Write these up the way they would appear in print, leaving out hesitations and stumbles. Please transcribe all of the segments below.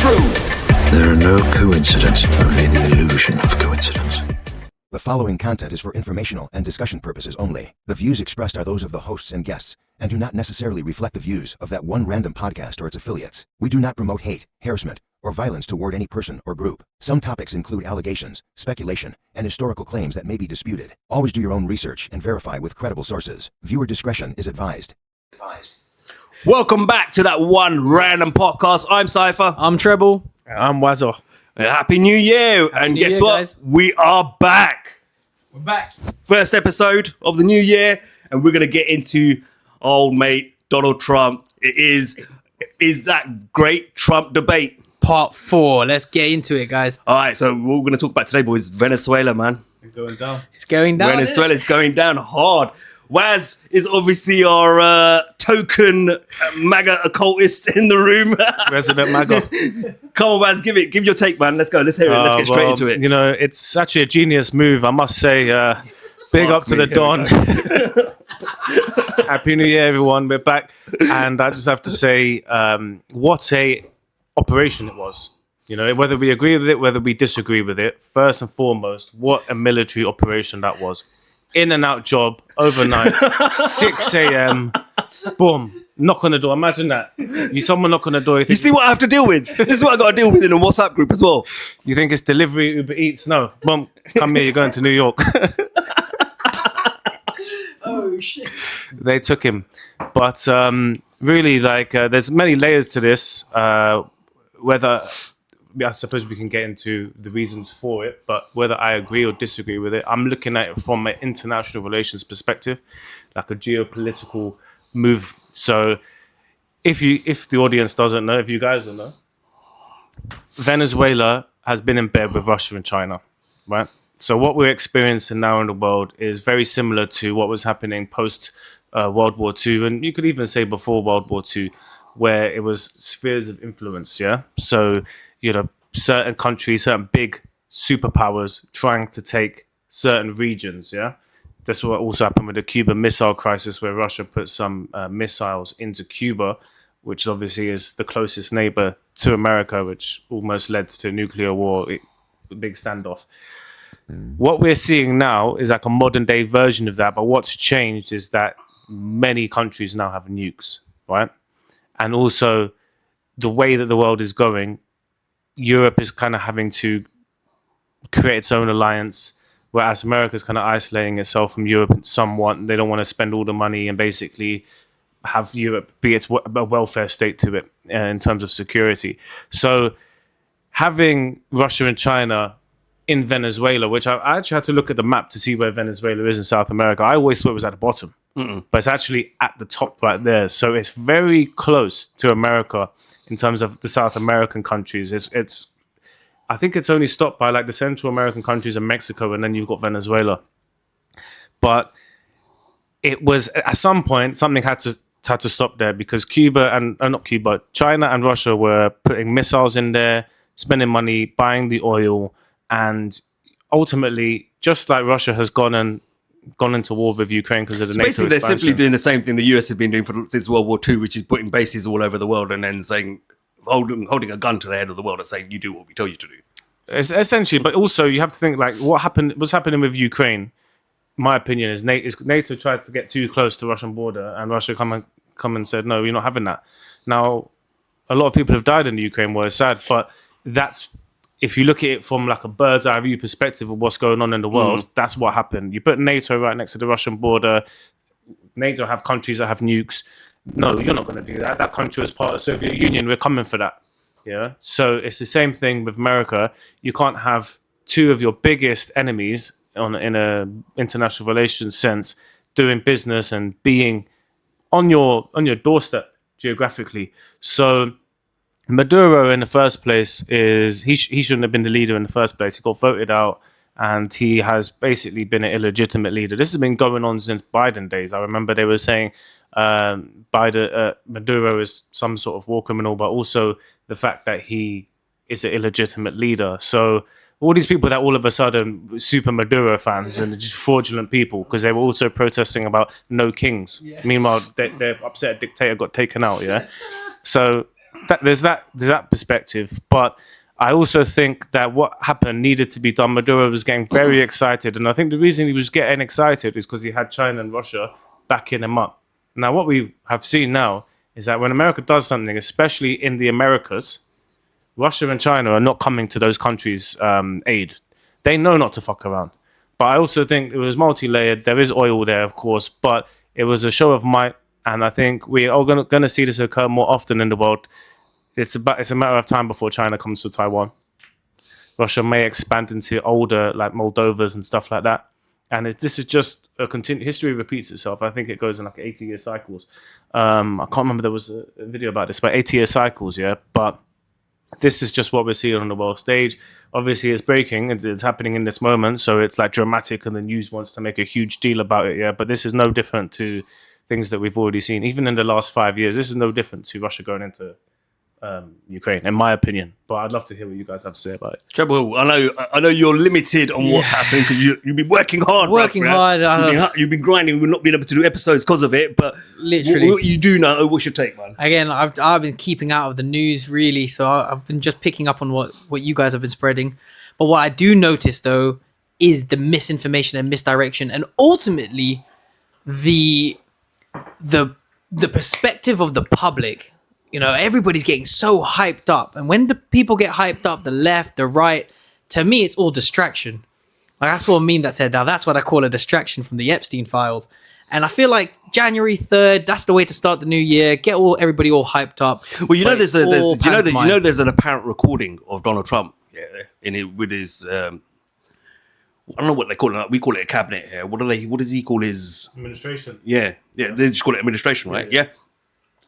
true. There are no coincidences, only the illusion of coincidence. The following content is for informational and discussion purposes only. The views expressed are those of the hosts and guests, and do not necessarily reflect the views of that one random podcast or its affiliates. We do not promote hate, harassment, or violence toward any person or group. Some topics include allegations, speculation, and historical claims that may be disputed. Always do your own research and verify with credible sources. Viewer discretion is advised. Welcome back to that one random podcast. I'm Cypher. I'm Treble. I'm Wazza. Happy New Year. And guess what? Guys. We are back. We're back. First episode of the new year. And we're going to get into old mate Donald Trump. It is that great Trump debate. Part 4. Let's get into it, guys. All right. So what we're going to talk about today, boys, Venezuela, man. It's going down. It's going down. Venezuela's going down hard. Waz is obviously our token MAGA occultist in the room. Resident MAGA. Come on, Waz, give your take, man. Let's go. Let's hear it. Let's get straight into it. You know, it's actually a genius move, I must say. Big up to the Don. Happy New Year, everyone. We're back. And I just have to say, what a operation it was. You know, whether we agree with it, whether we disagree with it, first and foremost, what a military operation that was. In and out job, overnight, 6 a.m., boom, knock on the door. Imagine that. Someone knock on the door. You see what I have to deal with? This is what I got to deal with in a WhatsApp group as well. You think it's delivery, Uber Eats? No. Boom, come here, you're going to New York. Oh, shit. They took him. But really, there's many layers to this. Whether... I suppose we can get into the reasons for it, but whether I agree or disagree with it, I'm looking at it from an international relations perspective, like a geopolitical move. So if the audience doesn't know, if you guys don't know, Venezuela has been in bed with Russia and China, right? So what we're experiencing now in the world is very similar to what was happening post World War II, and you could even say before World War II, where it was spheres of influence, yeah? So you know, certain countries, certain big superpowers trying to take certain regions, yeah? That's what also happened with the Cuban Missile Crisis, where Russia put some missiles into Cuba, which obviously is the closest neighbor to America, which almost led to a nuclear war, a big standoff. What we're seeing now is like a modern day version of that, but what's changed is that many countries now have nukes, right? And also the way that the world is going, Europe is kind of having to create its own alliance, whereas America is kind of isolating itself from Europe somewhat. They don't want to spend all the money and basically have Europe be its a welfare state to it in terms of security. So having Russia and China in Venezuela, which I actually had to look at the map to see where Venezuela is in South America. I always thought it was at the bottom, but it's actually at the top right there. So it's very close to America. In terms of the South American countries, it's I think it's only stopped by like the Central American countries and Mexico, and then you've got Venezuela. But it was at some point something had to stop there, because China and Russia were putting missiles in there, spending money, buying the oil, and ultimately, just like Russia has gone into war with Ukraine because of the NATO basically, expansion. they're simply doing the same thing the US has been doing since World War II, which is putting bases all over the world and then saying, holding a gun to the head of the world and saying, you do what we tell you to do. It's essentially, but also you have to think like what's happening with Ukraine. My opinion is NATO tried to get too close to the Russian border, and Russia come and said, no, you're not having that. Now, a lot of people have died in the Ukraine war. It's sad, but that's, if you look at it from like a bird's eye view perspective of what's going on in the world, that's what happened. You put NATO right next to the Russian border. NATO have countries that have nukes. No, you're not going to do that. That country was part of the Soviet Union. We're coming for that. Yeah. So it's the same thing with America. You can't have two of your biggest enemies in a international relations sense doing business and being on your doorstep geographically. So Maduro in the first place he shouldn't have been the leader in the first place. He got voted out, and he has basically been an illegitimate leader. This has been going on since Biden days. I remember they were saying Maduro is some sort of war criminal, but also the fact that he is an illegitimate leader. So all these people that all of a sudden super Maduro fans and just fraudulent people, because they were also protesting about no kings. Yeah. Meanwhile, they're upset a dictator got taken out. Yeah. So there's that perspective, but I also think that what happened needed to be done. Maduro was getting very excited, and I think the reason he was getting excited is because he had China and Russia backing him up. Now, what we have seen now is that when America does something, especially in the Americas, Russia and China are not coming to those countries' aid. They know not to fuck around. But I also think it was multi-layered. There is oil there, of course, but it was a show of might, and I think we are going to see this occur more often in the world. It's a matter of time before China comes to Taiwan. Russia may expand into older, like Moldovas and stuff like that. And this is just a history repeats itself. I think it goes in like 80-year cycles. I can't remember, there was a video about this, but 80-year cycles, yeah. But this is just what we're seeing on the world stage. Obviously, it's breaking. It's happening in this moment, so it's like dramatic, and the news wants to make a huge deal about it, yeah. But this is no different to things that we've already seen, even in the last 5 years. This is no different to Russia going into Ukraine, in my opinion. But I'd love to hear what you guys have to say about it. Treble, I know you're limited on what's happening because you've been working hard. You've been grinding. We've not been able to do episodes because of it. But literally, what you do know, what's your take, man? Again, I've been keeping out of the news really, so I've been just picking up on what you guys have been spreading. But what I do notice though is the misinformation and misdirection, and ultimately the perspective of the public. You know, everybody's getting so hyped up. And when the people get hyped up, the left, the right, to me, it's all distraction. Like, I saw a meme that said, now that's what I call a distraction from the Epstein files. And I feel like January 3rd, that's the way to start the new year. Get everybody all hyped up. Well, there's an apparent recording of Donald Trump with his, I don't know what they call it. We call it a cabinet here. What does he call his? Administration. Yeah. They just call it administration, right? Yeah.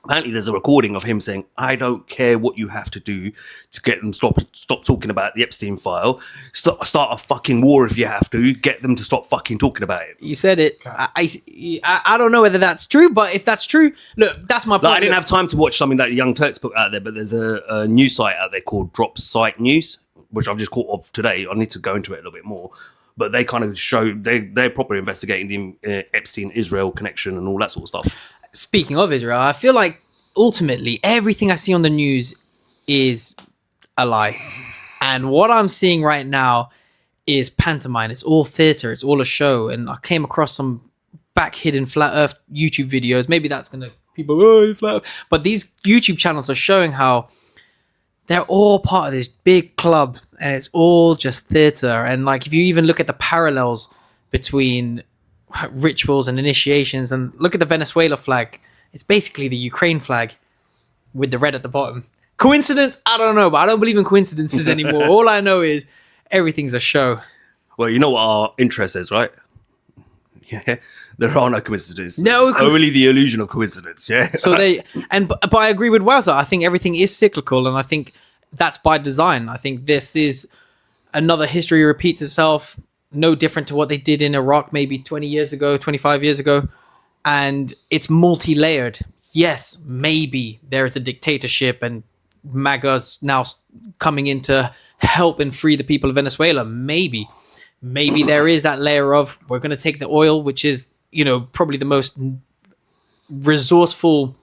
Apparently, there's a recording of him saying, "I don't care what you have to do to get them stop talking about the Epstein file. Start a fucking war if you have to. Get them to stop fucking talking about it." You said it. I don't know whether that's true, but if that's true, look, that's my point. I didn't have time to watch something that the Young Turks put out there, but there's a news site out there called Drop Site News, which I've just caught of today. I need to go into it a little bit more. But they kind of show they're properly investigating the Epstein-Israel connection and all that sort of stuff. Speaking of Israel, I feel like ultimately everything I see on the news is a lie. And what I'm seeing right now is pantomime. It's all theater. It's all a show. And I came across some back hidden flat earth YouTube videos. Maybe that's going to people, flat earth. But these YouTube channels are showing how they're all part of this big club and it's all just theater. And like, if you even look at the parallels between rituals and initiations, and look at the Venezuela flag, it's basically the Ukraine flag with the red at the bottom. Coincidence? I don't know, but I don't believe in coincidences anymore. All I know is everything's a show. Well, you know what our interest is, right? Yeah, there are no coincidences. No, only the illusion of coincidence. Yeah. So but I agree with Wazza. I think everything is cyclical, and I think that's by design. I think this is another history repeats itself. No different to what they did in Iraq maybe 20 years ago, 25 years ago. And it's multi-layered. Yes, maybe there's a dictatorship and MAGA's now coming in to help and free the people of Venezuela. Maybe there is that layer of, we're going to take the oil, which is, probably the most resourceful,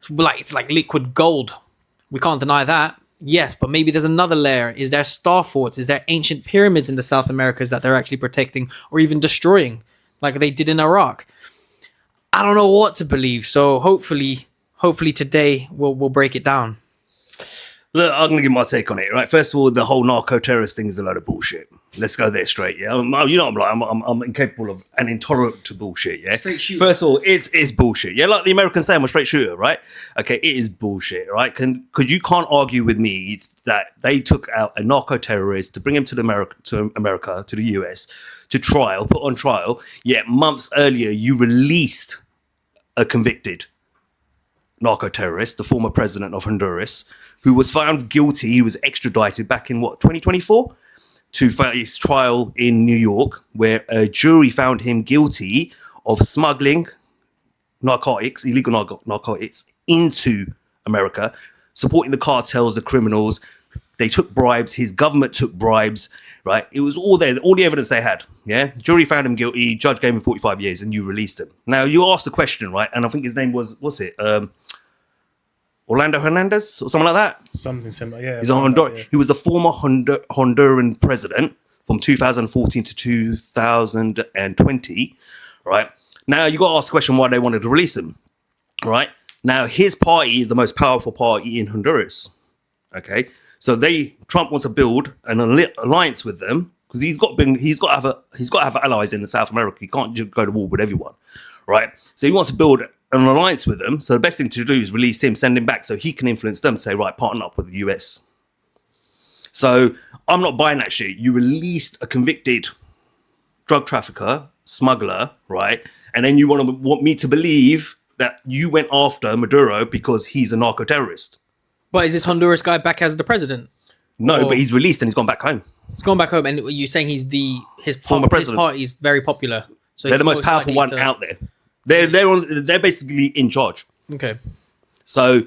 it's like liquid gold. We can't deny that. Yes, but maybe there's another layer. Is there star forts? Is there ancient pyramids in the South Americas that they're actually protecting or even destroying like they did in Iraq? I don't know what to believe. So hopefully today we'll break it down. Look, I'm going to give my take on it, right? First of all, the whole narco-terrorist thing is a load of bullshit. Let's go there straight, yeah? I'm incapable of and intolerant to bullshit, yeah? Straight shooter. First of all, it's bullshit. Yeah, like the Americans say, I'm a straight shooter, right? Okay, it is bullshit, right? Because you can't argue with me that they took out a narco-terrorist to bring him to America, to the US, to trial, put on trial, yet months earlier you released a convicted narco-terrorist, the former president of Honduras, who was found guilty. He was extradited back in 2024 to face trial in New York, where a jury found him guilty of smuggling narcotics, illegal narcotics, into America, supporting the cartels, the criminals. They took bribes. His government took bribes, right? It was all there, all the evidence they had, yeah? Jury found him guilty. Judge gave him 45 years and you released him. Now, you asked the question, right? And I think his name was, Orlando Hernandez or something like that. Something similar, yeah. He's a He was the former Honduran president from 2014 to 2020, right? Now, you got to ask the question why they wanted to release him, right? Now, his party is the most powerful party in Honduras, okay? So Trump wants to build an alliance with them because he's got to have allies in South America. He can't just go to war with everyone, right? So he wants to build an alliance with them. So the best thing to do is release him, send him back so he can influence them to say, right, partner up with the US. So I'm not buying that shit. You released a convicted drug trafficker, smuggler, right? And then you want me to believe that you went after Maduro because he's a narco-terrorist. But is this Honduras guy back as the president? No, but he's released and he's gone back home. He's gone back home, and you're saying his former president. His party is very popular. So they're the most powerful one out there. They're basically in charge. Okay. So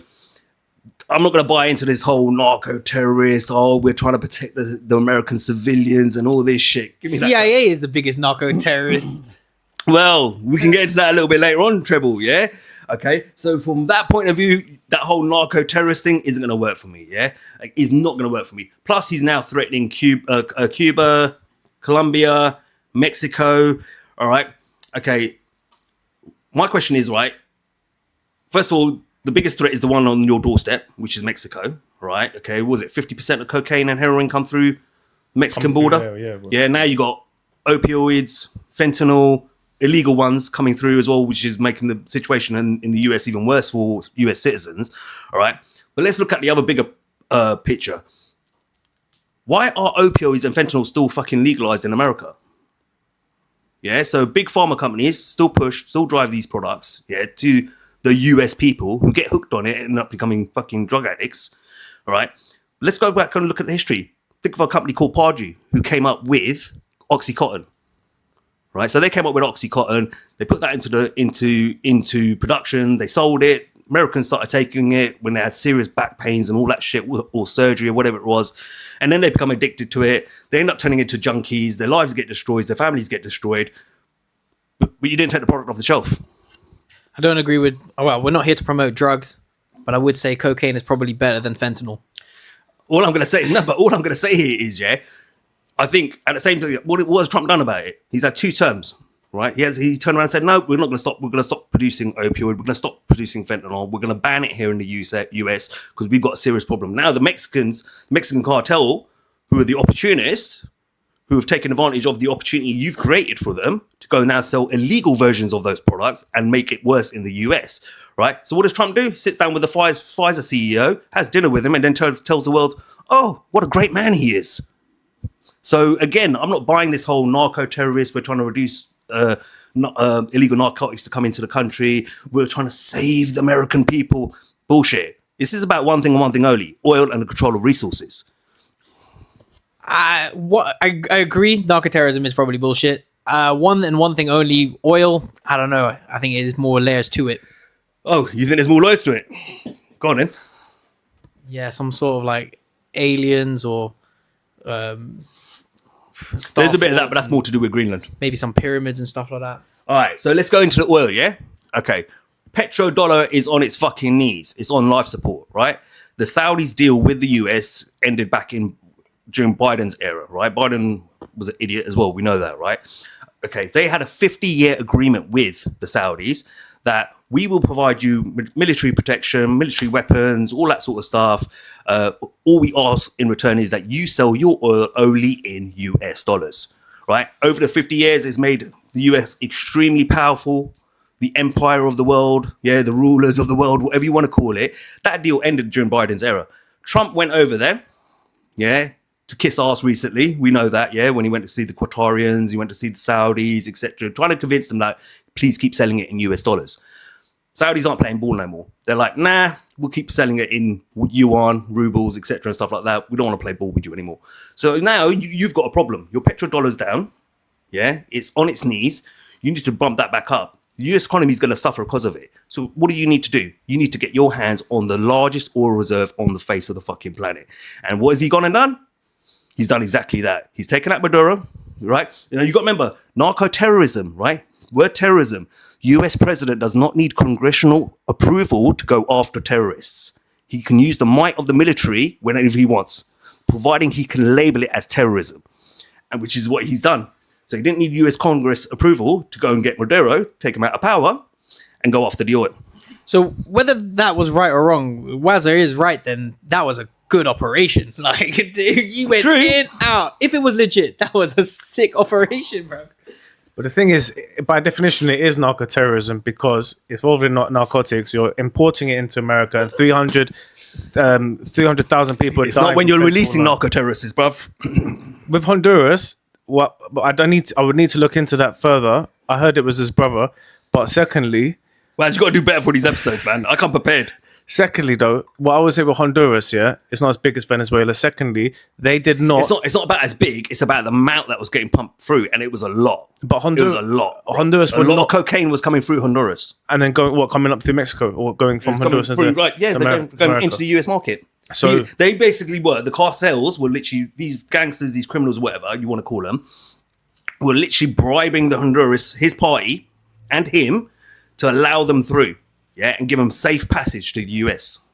I'm not going to buy into this whole narco-terrorist. Oh, we're trying to protect the American civilians and all this shit. Give me CIA is the biggest narco-terrorist. Well, we can get into that a little bit later on, Treble, yeah? Okay, so from that point of view, that whole narco-terrorist thing isn't going to work for me, yeah? It's not going to work for me. Plus, he's now threatening Cuba, Colombia, Mexico, all right? Okay, my question is, right, first of all, the biggest threat is the one on your doorstep, which is Mexico, right? Okay, was it 50% of cocaine and heroin come through the Mexican border? Yeah, now you got opioids, fentanyl, illegal ones coming through as well, which is making the situation in the US even worse for US citizens, all right? But let's look at the other bigger picture. Why are opioids and fentanyl still fucking legalized in America? Yeah, so big pharma companies still drive these products, yeah, to the US people who get hooked on it and end up becoming fucking drug addicts, all right? Let's go back and look at the history. Think of a company called Pardew who came up with Oxycontin, right? So they came up with Oxycontin, they put that into production, they sold it. Americans started taking it when they had serious back pains and all that shit, or surgery or whatever it was. And then they become addicted to it. They end up turning into junkies. Their lives get destroyed. Their families get destroyed. But you didn't take the product off the shelf. I don't agree with... Well, we're not here to promote drugs, but I would say cocaine is probably better than fentanyl. All I'm going to say here is, yeah, I think at the same time, what has Trump done about it? He's had 2 terms. Right? He turned around and said, no, we're not going to stop. We're going to stop producing opioid. We're going to stop producing fentanyl. We're going to ban it here in the US because we've got a serious problem. Now the Mexican cartel, who are the opportunists, who have taken advantage of the opportunity you've created for them to go now sell illegal versions of those products and make it worse in the US. Right? So what does Trump do? Sits down with the Pfizer CEO, has dinner with him, and then tells the world, oh, what a great man he is. So again, I'm not buying this whole narco-terrorist. We're trying to reduce illegal narcotics to come into the country. We're trying to save the American people. Bullshit. This is about one thing and one thing only: oil and the control of resources. I agree. Narco-terrorism is probably bullshit. One thing only: oil. I don't know. I think there's more layers to it. Oh, you think there's more layers to it? Go on then. Yeah, some sort of like aliens or. There's a bit of that, but that's more to do with Greenland. Maybe some pyramids and stuff like that. All right, so let's go into the oil, yeah? Okay. Petrodollar is on its fucking knees. It's on life support, right? The Saudis' deal with the US ended back during Biden's era, right? Biden was an idiot as well. We know that, right? Okay, they had a 50-year agreement with the Saudis that we will provide you military protection, military weapons, all that sort of stuff. All we ask in return is that you sell your oil only in US dollars, right? Over the 50 years, it's made the US extremely powerful, the empire of the world, yeah, the rulers of the world, whatever you want to call it. That deal ended during Biden's era. Trump went over there, yeah, to kiss ass recently. We know that, yeah, when he went to see the Qatarians, he went to see the Saudis, etc., trying to convince them that please keep selling it in US dollars. Saudis aren't playing ball no more. They're like, nah, we'll keep selling it in yuan, rubles, etc., and stuff like that. We don't want to play ball with you anymore. So now you've got a problem. Your petrodollar's down. Yeah, it's on its knees. You need to bump that back up. The US economy is going to suffer because of it. So what do you need to do? You need to get your hands on the largest oil reserve on the face of the fucking planet. And what has he gone and done? He's done exactly that. He's taken out Maduro, right? You know, you got to remember, narco-terrorism, right? Word terrorism. US president does not need congressional approval to go after terrorists. He can use the might of the military whenever he wants, providing he can label it as terrorism, and which is what he's done. So he didn't need US Congress approval to go and get Maduro, take him out of power, and go after the oil. So whether that was right or wrong, Wazza is right. Then that was a good operation. Like, dude, you went True. in, out. If it was legit, that was a sick operation, bro. But the thing is, by definition, it is narco-terrorism because it's involving narcotics. You're importing it into America, and 300,000 people. It's not when you're releasing narco-terrorists, bruv. With Honduras. What? But I would need to look into that further. I heard it was his brother, but secondly, Well, you got to do better for these episodes, man. I come prepared. Secondly, though, what I would say with Honduras, yeah, it's not as big as Venezuela. Secondly, they did not. It's not about as big. It's about the amount that was getting pumped through, and it was a lot. But Honduras, it was a lot. Honduras, a lot of cocaine was coming through Honduras, and then coming up through Mexico, or going from Honduras through, into right? Yeah, to they're America, going into the US market. So they basically were the cartels were literally these gangsters, these criminals, whatever you want to call them, were literally bribing the Honduras, his party, and him to allow them through, yeah, and give them safe passage to the US.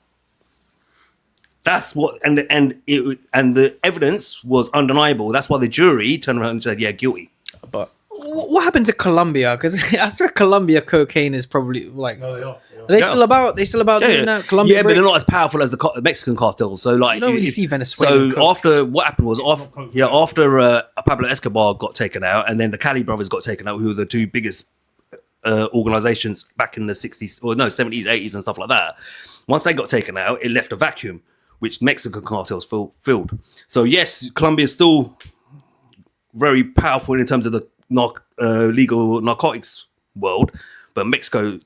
That's what, and the evidence was undeniable. That's why the jury turned around and said, "Yeah, guilty." but What happened to Colombia? Because I swear Colombia cocaine is probably like. Are they still about? They still about doing that? Colombia. Yeah, but they're not as powerful as the Mexican cartels. So like, You don't really see Venezuela. So after what happened was after Pablo Escobar got taken out, and then the Cali brothers got taken out, who were the two biggest organizations back in the 60s, or no, 70s, 80s, and stuff like that. Once they got taken out, it left a vacuum, which Mexican cartels filled. So yes, Colombia is still very powerful in terms of the legal narcotics world, but Mexico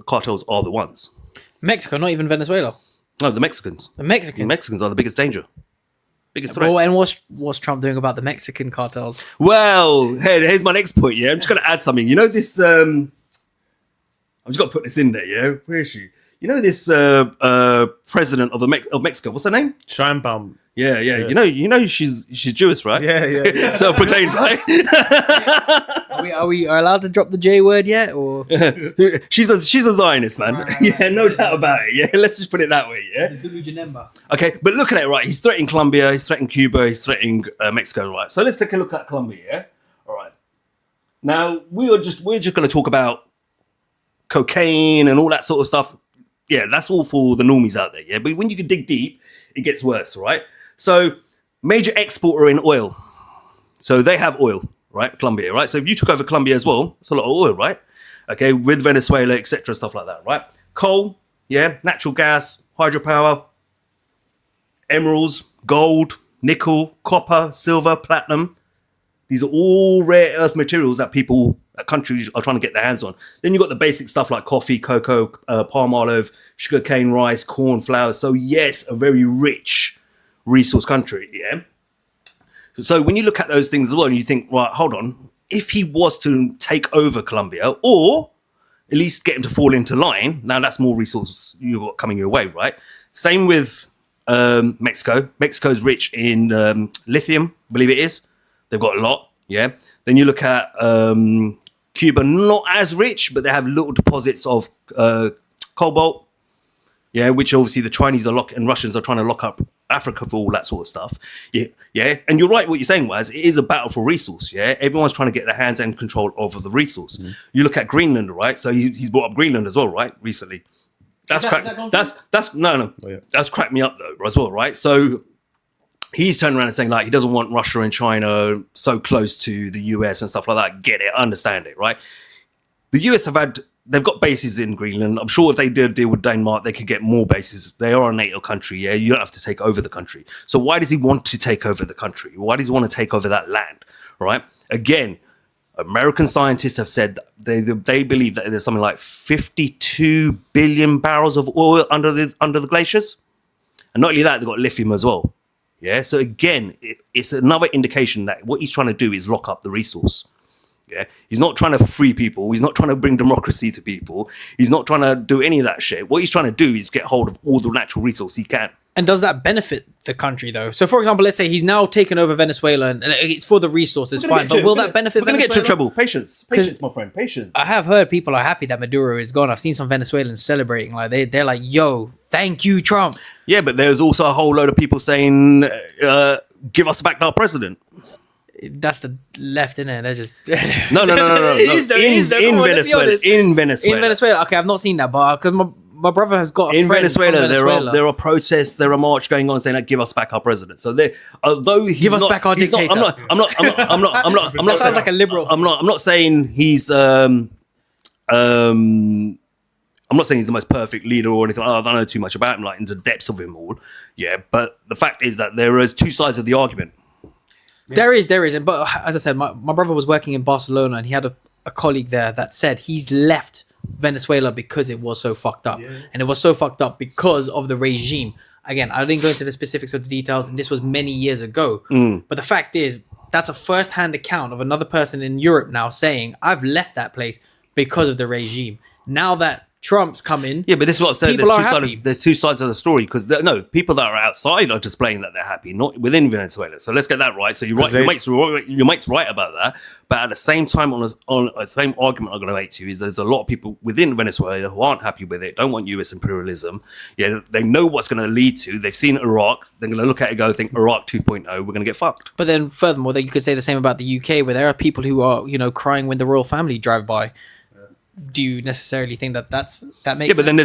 cartels are the ones. Mexico, not even Venezuela. No, the Mexicans. The Mexicans. The Mexicans are the biggest danger. Biggest threat. Well, and what's Trump doing about the Mexican cartels? Well, here's my next point, yeah? I'm just going to add something. You know this... I'm just got to put this in there, yeah? Where is she? You know this president of Mexico? What's her name? Scheinbaum. Yeah. You know she's Jewish, right? Yeah. Self-proclaimed, right? Are we allowed to drop the J word yet? Or she's a Zionist, man. Right. Yeah, no doubt about it. Yeah, let's just put it that way. Yeah. Okay, but look at it, right? He's threatening Colombia, he's threatening Cuba, he's threatening Mexico, right? So let's take a look at Colombia. Yeah. All right. Now we're just going to talk about cocaine and all that sort of stuff. Yeah, that's all for the normies out there. Yeah, but when you can dig deep, it gets worse. Right. So major exporter in oil. So they have oil. Right, Colombia, right? So if you took over Colombia as well, it's a lot of oil, right? Okay, with Venezuela, etc., stuff like that, right? Coal, yeah, natural gas, hydropower, emeralds, gold, nickel, copper, silver, platinum. These are all rare earth materials that countries are trying to get their hands on. Then you've got the basic stuff like coffee, cocoa, palm olive, sugarcane, rice, corn, flowers. So yes, a very rich resource country, yeah? So when you look at those things as well, and you think, right, hold on, if he was to take over Colombia, or at least get him to fall into line, now that's more resources you've got coming your way, right? Same with Mexico. Mexico's rich in lithium, I believe it is. They've got a lot, yeah. Then you look at Cuba, not as rich, but they have little deposits of cobalt, yeah, which obviously the Chinese and Russians are trying to lock up Africa for all that sort of stuff. Yeah. And you're right what you're saying, Waz. It is a battle for resource, yeah? Everyone's trying to get their hands and control over the resource. You look at Greenland, right? So he's brought up Greenland as well, right? Recently. That's cracked me up though as well, right? So he's turning around and saying like he doesn't want Russia and China so close to the US and stuff like that. Get it, understand it, right? The US they've got bases in Greenland. I'm sure if they did a deal with Denmark, they could get more bases. They are a NATO country, yeah? You don't have to take over the country. So why does he want to take over the country? Why does he want to take over that land, right? Again, American scientists have said they believe that there's something like 52 billion barrels of oil under the glaciers. And not only that, they've got lithium as well, yeah? So again, it's another indication that what he's trying to do is lock up the resource. Yeah, he's not trying to free people. He's not trying to bring democracy to people. He's not trying to do any of that shit. What he's trying to do is get hold of all the natural resources he can. And does that benefit the country though? So, for example, let's say he's now taken over Venezuela, and it's for the resources, fine. But will that benefit We're going to Venezuela? get to trouble. Patience, my friend. Patience. I have heard people are happy that Maduro is gone. I've seen some Venezuelans celebrating, like they're like, "Yo, thank you, Trump." Yeah, but there's also a whole load of people saying, "Give us back our president." That's the left, innit? They're just No. It is though, In Venezuela. In Venezuela. Okay, I've not seen that, but because my brother has got a In friend Venezuela, from Venezuela. there are protests, there are march going on saying that give us back our president. So although he's Give us not, back our he's not- dictator. I'm not That sounds like a liberal. I'm not saying he's I'm not saying he's the most perfect leader or anything. I don't know too much about him, like in the depths of him all. Yeah, but the fact is that there is two sides of the argument. There is, and but as I said, my brother was working in Barcelona, and he had a colleague there that said he's left Venezuela because it was so fucked up, and it was so fucked up because of the regime. Again, I didn't go into the specifics of the details, and this was many years ago. But the fact is, that's a first-hand account of another person in Europe now saying, "I've left that place because of the regime." Now that Trump's come in, Yeah, but this is what I said. People are happy. There's two sides of the story because people that are outside are displaying that they're happy, not within Venezuela. So let's get that right. So you're right. Your mate's right about that. But at the same time, on the same argument I'm going to make to you is there's a lot of people within Venezuela who aren't happy with it, don't want US imperialism. Yeah, they know what's going to lead to. They've seen Iraq. They're going to look at it and go, think Iraq 2.0. We're going to get fucked. but then furthermore, that you could say the same about the UK, where there are people who are crying when the royal family drive by. Do you necessarily think that makes Yeah, but then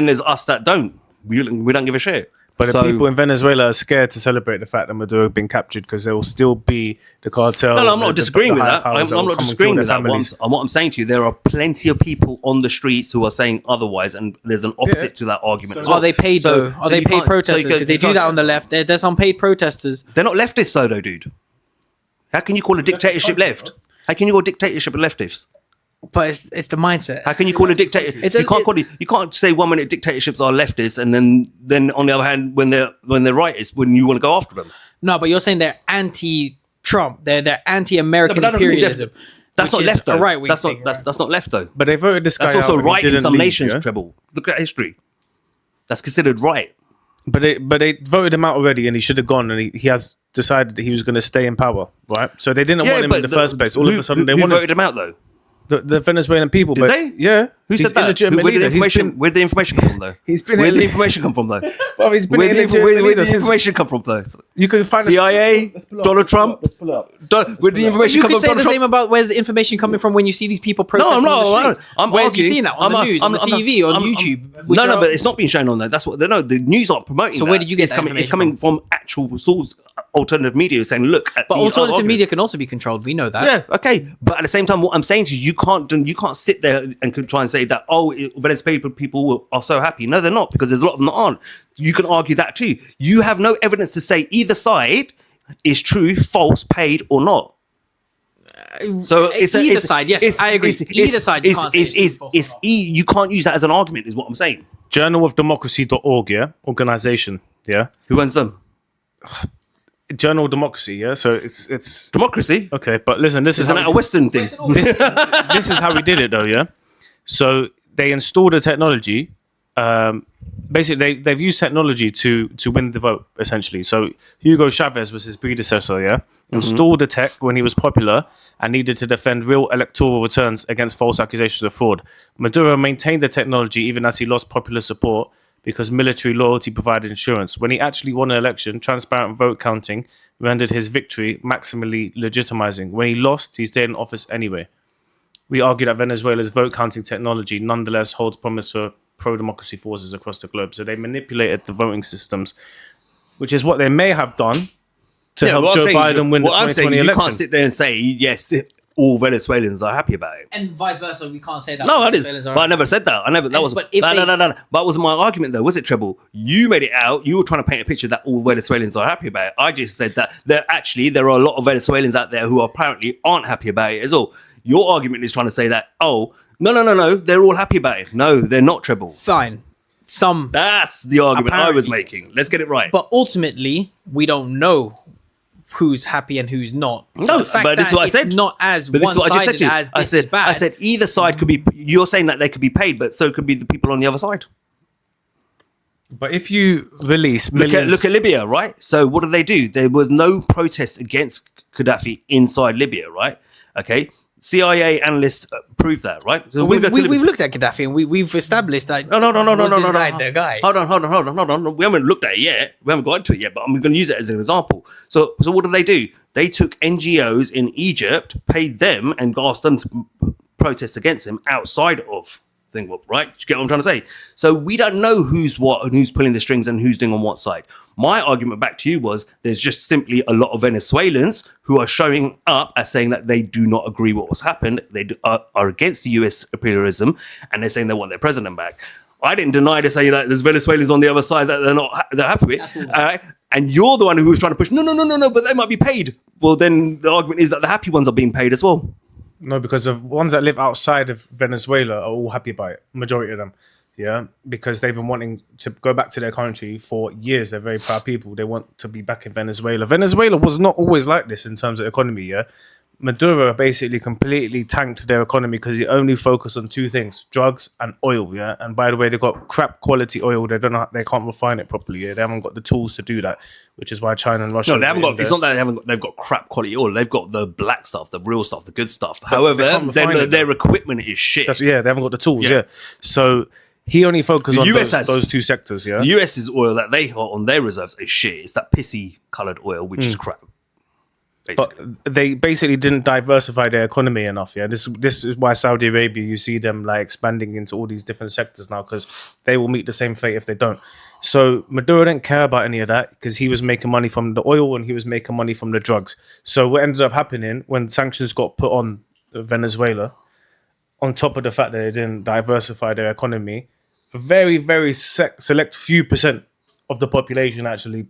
there's us that don't. We don't give a shit. But the people in Venezuela are scared to celebrate the fact that Maduro has been captured because there will still be the cartel. No, I'm not disagreeing with that. I'm powers will not come and disagreeing kill with their that. families. What I'm saying to you, there are plenty of people on the streets who are saying otherwise, and there's an opposite to that argument as well. Are they paid though? Are they you paid can't- protesters? so you Because they do that on the left. There's some paid protesters. They're not leftists, though, dude. How can you call a dictatorship left? How can you call a dictatorship a leftist? But it's the mindset. How can you call a dictator? You can't say 1 minute dictatorships are leftists, and then on the other hand, when they're rightists, when you want to go after them. No, but you're saying they're anti-Trump. They're anti-American No, but that doesn't mean imperialism. That's which not is left, though. a right-wing That's thing, not right? that's not left, though. But they voted this guy That's also out and he right in didn't some leave, nations, yeah? Treble. Look at history. That's considered right. But they voted him out already, and he should have gone. And he has decided that he was going to stay in power, right? So they didn't want him in the first place. All of a sudden, they who wanted voted him out, though? the Venezuelan people. Did but they? Yeah. Who He's said that? illegitimate Where did the leader. He's information? Where did the information come from, though? He's been Where did the ille- information come from, though? Well, he's been Where did illegitimate the leader since- information come from, though? You can find CIA, Donald Trump. Let's pull it up. Where did the information You come could from? say the Donald same Trump? about where's the information coming from when you see these people No, protesting I'm not. on the streets. I'm Where's you arguing- seen that on the news, on the TV, on YouTube? No, but it's not being shown on there. That's what they know. The news aren't promoting. So that. where did you get It's that coming? It's information coming from actual source, alternative media saying, "Look." At But these alternative arguments. media can also be controlled. We know that. Yeah, okay, but at the same time, what I'm saying to you, you can't sit there and try and say that Venezuelan people are so happy. No, they're not, because there's a lot of them that aren't. You can argue that too. You have no evidence to say either side is true, false, paid, or not. So it's Either side, yes, I agree. Either side, you can't say it's false or not. you can't use that as an argument, is what I'm saying. Journalofdemocracy.org, yeah? Organization, yeah? Who owns them? Journal of Democracy, yeah? So it's Democracy. okay, but listen, this is Isn't that a Western thing? this is how we did it though, yeah? So they installed a technology. Basically, they've used technology to win the vote, essentially. So Hugo Chavez was his predecessor, yeah? Installed the tech when he was popular and needed to defend real electoral returns against false accusations of fraud. Maduro maintained the technology even as he lost popular support because military loyalty provided insurance. When he actually won an election, transparent vote counting rendered his victory maximally legitimizing. When he lost, he stayed in office anyway. We argue that Venezuela's vote counting technology nonetheless holds promise for pro-democracy forces across the globe. So they manipulated the voting systems, which is what they may have done to help Joe Biden win the 2020 election. You can't sit there and say, yes, all Venezuelans are happy about it. And vice versa, we can't say that. No, I didn't. Venezuelans are- But I never said that. But if they- No. That was my argument, though, was it, Treble? You made it out. You were trying to paint a picture that all Venezuelans are happy about it. I just said that there are a lot of Venezuelans out there who apparently aren't happy about it as well. Your argument is trying to say that, no, they're all happy about it. No, they're not, Treble. Fine. Some. That's the argument I was Apparently. making. Let's get it right. But ultimately, we don't know who's happy and who's not. No, The fact but this is that what I it's said. not as But this is what I just said one-sided to you. as this is bad. I said either side could be. You're saying that they could be paid, but so could be the people on the other side. But if you release Look at Libya, right? So what did they do? There was no protests against Gaddafi inside Libya, right? Okay. CIA analysts prove that, right? So we've looked at Gaddafi and we've established that. No. The guy. Hold on. We haven't looked at it yet. We haven't got into it yet, but I'm going to use it as an example. So what did they do? They took NGOs in Egypt, paid them, and asked them to protest against him outside of thing, right? You get what I'm trying to say? So we don't know who's what and who's pulling the strings and who's doing on what side. My argument back to you was there's just simply a lot of Venezuelans who are showing up as saying that they do not agree with what's happened. They are against the US imperialism, and they're saying they want their president back. I didn't deny to say that there's Venezuelans on the other side that they're happy with. And you're the one who was trying to push, no, but they might be paid. Well, then the argument is that the happy ones are being paid as well. No, because the ones that live outside of Venezuela are all happy about it. Majority of them. Yeah, because they've been wanting to go back to their country for years. They're very proud people. They want to be back in Venezuela. Venezuela was not always like this in terms of economy, yeah? Maduro basically completely tanked their economy because he only focused on two things, drugs and oil, yeah? And by the way, they've got crap quality oil. They can't refine it properly, yeah? They haven't got the tools to do that, which is why China and Russia... No, they haven't got... It's not that they've got crap quality oil. They've got the black stuff, the real stuff, the good stuff. However, their equipment is shit. They haven't got the tools, yeah. So... He only focused on those two sectors, yeah? The US's oil that they got on their reserves is shit. It's that pissy coloured oil, which is crap. Basically. But they basically didn't diversify their economy enough, yeah? This is why Saudi Arabia, you see them like expanding into all these different sectors now, because they will meet the same fate if they don't. So Maduro didn't care about any of that because he was making money from the oil and he was making money from the drugs. So what ended up happening when sanctions got put on Venezuela, on top of the fact that they didn't diversify their economy, a very, very select few percent of the population actually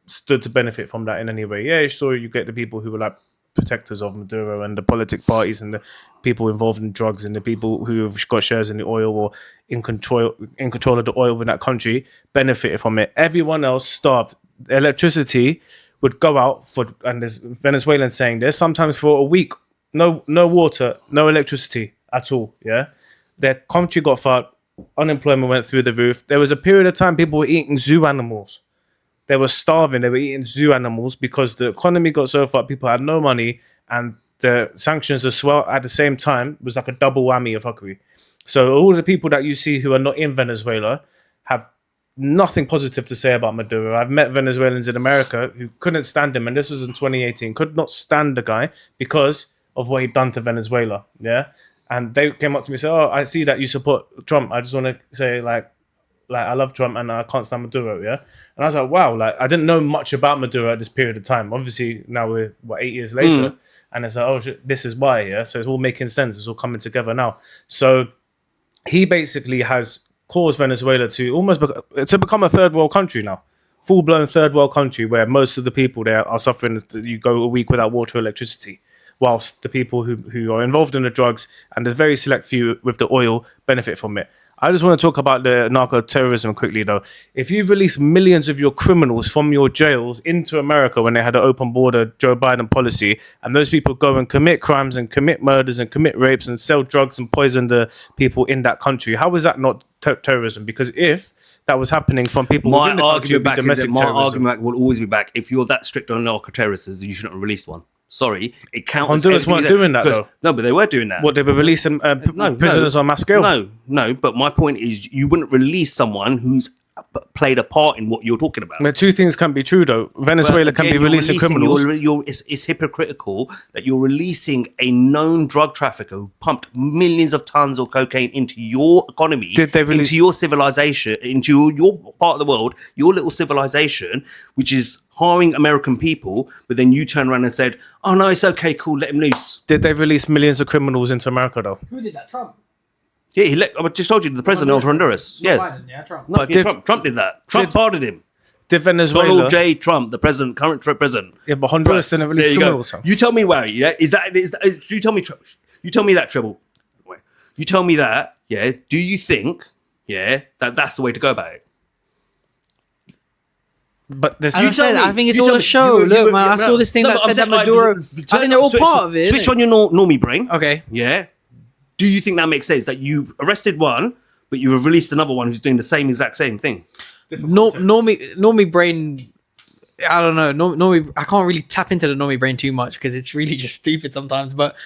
stood to benefit from that in any way. Yeah, sure, you get the people who were like protectors of Maduro and the politic parties and the people involved in drugs and the people who have got shares in the oil or in control of the oil in that country benefited from it. Everyone else starved. Electricity would go out and there's Venezuelans saying this, sometimes for a week, no water, no electricity at all, yeah? Their country got fucked. Unemployment went through the roof. There was a period of time people were eating zoo animals. They were starving. They were eating zoo animals because the economy got so far. People had no money, and the sanctions as well at the same time was like a double whammy of fuckery. So all the people that you see who are not in Venezuela have nothing positive to say about Maduro. I've met Venezuelans in America who couldn't stand him, and this was in 2018. Could not stand the guy because of what he'd done to Venezuela. Yeah. And they came up to me and said, "Oh, I see that you support Trump. I just want to say, like I love Trump and I can't stand Maduro." Yeah, and I was like, "Wow!" Like I didn't know much about Maduro at this period of time. Obviously, now we're 8 years later, and it's like, "Oh shit, this is why." Yeah, so it's all making sense. It's all coming together now. So he basically has caused Venezuela to become a third world country now, full blown third world country where most of the people there are suffering. You go a week without water or electricity, whilst the people who are involved in the drugs and the very select few with the oil benefit from it. I just want to talk about the narco-terrorism quickly, though. If you release millions of your criminals from your jails into America when they had an open border Joe Biden policy, and those people go and commit crimes and commit murders and commit rapes and sell drugs and poison the people in that country, how is that not terrorism? Because if that was happening from people within the country, it would be domestic terrorism. My argument will always be back. If you're that strict on narco-terrorists, you shouldn't have released one. Sorry, it counts. Honduras weren't doing that, though. No, but they were doing that. What, they were releasing prisoners on mass scale? No, but my point is you wouldn't release someone who's played a part in what you're talking about. But two things can be true, though. Venezuela can be releasing criminals. It's hypocritical that you're releasing a known drug trafficker who pumped millions of tons of cocaine into your economy, into your civilization, into your part of the world, your little civilization, which is harming American people, but then you turn around and said, "Oh no, it's okay, cool, let him loose." Did they release millions of criminals into America, though? Who did that? Trump? Yeah, I just told you, the president of Honduras. Yeah. Biden, yeah, Trump. No, Trump did that. Trump pardoned him. Did Venezuela... Donald J. Trump, the current president. Yeah, but Honduras didn't release criminals. You tell me why, yeah? You tell me that, Treble. You tell me that, yeah? Do you think, yeah, that's the way to go about it? But there's... I think it's all a show. Look, man, I saw this thing that said that Maduro... I think they're all part of it. Switch on your normie brain. Okay. Yeah? Do you think that makes sense? That you've arrested one, but you've released another one who's doing the exact same thing? normie brain. I don't know. Normie, I can't really tap into the normie brain too much because it's really just stupid sometimes. But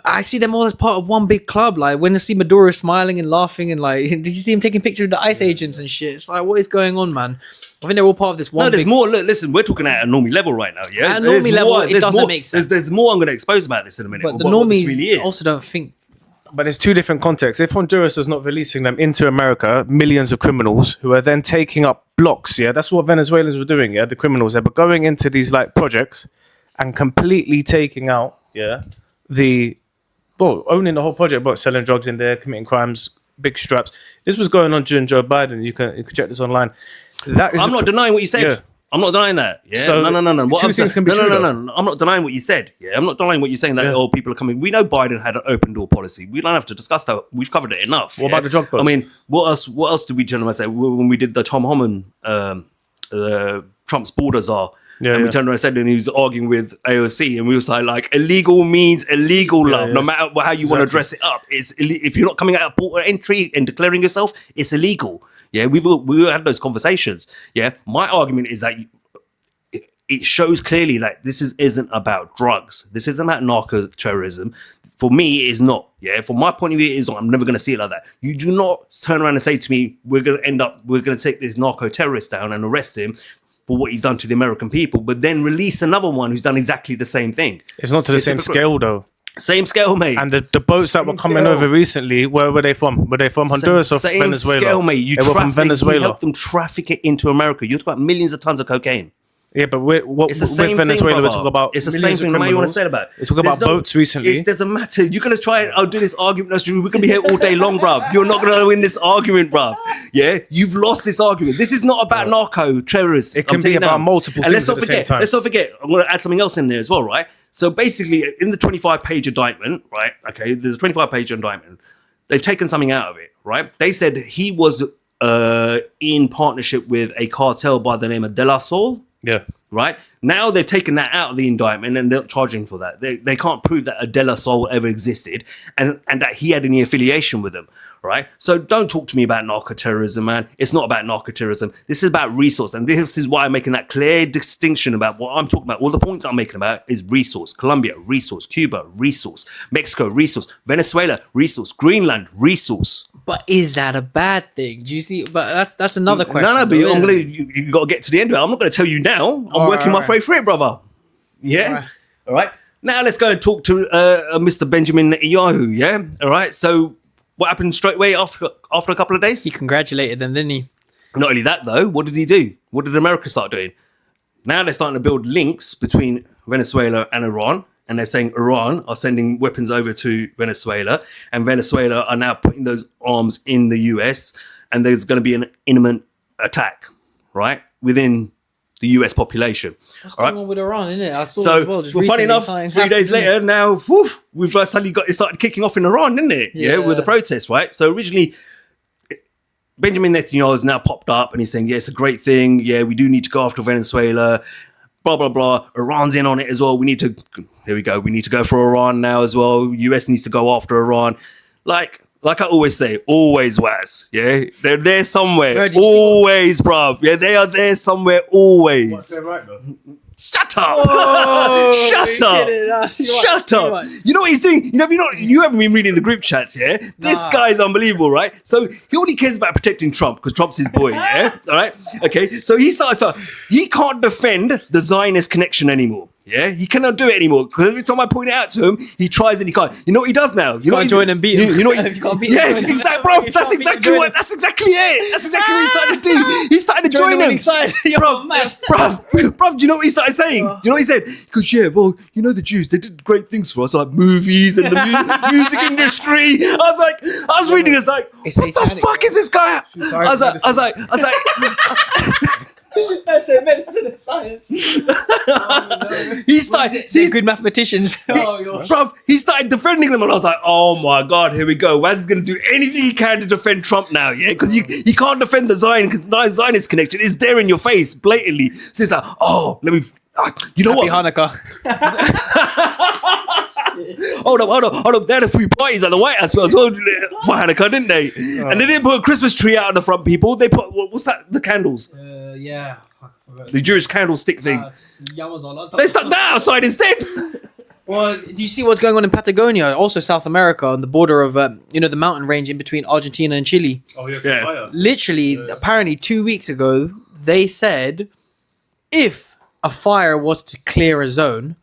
I see them all as part of one big club. Like when I see Maduro smiling and laughing, and like, did you see him taking pictures of the ICE agents and shit? It's like, what is going on, man? I think they're all part of this one. No, there's more. Look, listen, we're talking at a normie level right now. Yeah, at a normie level, it doesn't make sense. There's more I'm going to expose about this in a minute. But the what this normies really is. also don't think. But it's two different contexts. If Honduras is not releasing them into America, millions of criminals who are then taking up blocks, yeah, that's what Venezuelans were doing, yeah, the criminals, they were going into these like projects and completely taking out, yeah, owning the whole project, but selling drugs in there, committing crimes, big straps. This was going on during Joe Biden. You can check this online. I'm not denying what you said. Yeah. I'm not denying that. Yeah. So no. What two things can be true. No. I'm not denying what you said. Yeah. I'm not denying what you're saying that people are coming. We know Biden had an open door policy. We don't have to discuss that. We've covered it enough. What about the drug bust? I mean, what else did we generally say when we did the Tom Homan Trump's borders are? Yeah, and we turned around and said, and he was arguing with AOC, and we was like illegal means illegal, love. No matter how you want to dress it up, it's if you're not coming out of port of entry and declaring yourself, it's illegal. Yeah, we had those conversations. Yeah, my argument is that it shows clearly that this isn't about drugs. This isn't about narco-terrorism. For me, it is not. Yeah, from my point of view, it is not. I'm never going to see it like that. You do not turn around and say to me, we're going to take this narco-terrorist down and arrest him for what he's done to the American people, but then release another one who's done exactly the same thing. It's not to the same scale, though. Same scale, mate. And the boats that were coming over recently, where were they from? Were they from Honduras or Venezuela? Same scale, mate. They were from Venezuela. You helped them traffic it into America. You're talking about millions of tons of cocaine. Yeah, but with Venezuela, we're talking about it's the same thing. No matter you want to say about it. We're talking about boats recently. It doesn't matter. You're gonna try and I'll do this argument. We're gonna be here all day long, bruv. You're not gonna win this argument, bruv. Yeah, you've lost this argument. This is not about narco terrorists. It can be about multiple things at the same time. Let's not forget. I'm gonna add something else in there as well, right? So basically, in the 25-page indictment, right? Okay, there's a 25-page indictment. They've taken something out of it, right? They said he was in partnership with a cartel by the name of De La Sol. Yeah. Right? Now they've taken that out of the indictment and they're charging for that. They can't prove that a De La Sol ever existed and that he had any affiliation with them. Right? So don't talk to me about narco-terrorism, man. It's not about narco-terrorism. This is about resource. And this is why I'm making that clear distinction about what I'm talking about. All the points I'm making about is resource. Colombia, resource. Cuba, resource. Mexico, resource. Venezuela, resource. Greenland, resource. But is that a bad thing? Do you see? But that's another question. No, but you got to get to the end of it. I'm not going to tell you now. I'm working my way through it, brother. Yeah? All right. Now let's go and talk to Mr. Benjamin Netanyahu, yeah? All right. So what happened straight away after a couple of days? He congratulated them, didn't he? Not only that, though. What did he do? What did America start doing? Now they're starting to build links between Venezuela and Iran. And they're saying Iran are sending weapons over to Venezuela. And Venezuela are now putting those arms in the US. And there's going to be an imminent attack, right? Within the US population. What's going on with Iran, isn't it? I saw so, as well. Just funny enough, 3 days later, now, we've suddenly it started kicking off in Iran, didn't it? Yeah, with the protests, right? So originally, Benjamin Netanyahu has now popped up and he's saying, yeah, it's a great thing. Yeah, we do need to go after Venezuela. Blah, blah, blah. Iran's in on it as well. Here we go. We need to go for Iran now as well. US needs to go after Iran. Like I always say, always was. Yeah, they're there somewhere. Always, bruv. Yeah, they are there somewhere. Always. What's their right though? Shut up! Shut up! Shut up! You know what he's doing? You haven't been reading the group chats, yeah? This guy's unbelievable, right? So he only cares about protecting Trump because Trump's his boy, yeah? All right? Okay, so he can't defend the Zionist connection anymore. Yeah, he cannot do it anymore because every time I point it out to him, he tries and he can't. You know what he does now? You know can't join and beat him. You know what exactly, bro. That's exactly it. That's exactly what he started to do. He started to join him. Bro, do you know what he started saying? You know what he said? He goes, yeah, well, you know the Jews, they did great things for us, like movies and the music industry. I was reading, I was like, what the fuck is this guy? I was like. That's it, medicine and science. He started. They're good mathematicians. He started defending them, and I was like, "Oh my god, here we go. Waz is going to do anything he can to defend Trump now, yeah? Because he can't defend the Zionist connection. It's there in your face, blatantly. So it's like, oh, let me. You know Happy what? Hanukkah. hold up. They had a few parties at the White House as well for Hanukkah, didn't they? And they didn't put a Christmas tree out in the front, people. They put, what's that? The candles. Yeah. The Jewish candlestick thing. They stuck that outside instead. Well, do you see what's going on in Patagonia, also South America, on the border of the mountain range in between Argentina and Chile? Oh, yeah. Yeah. Literally, apparently 2 weeks ago, they said if a fire was to clear a zone,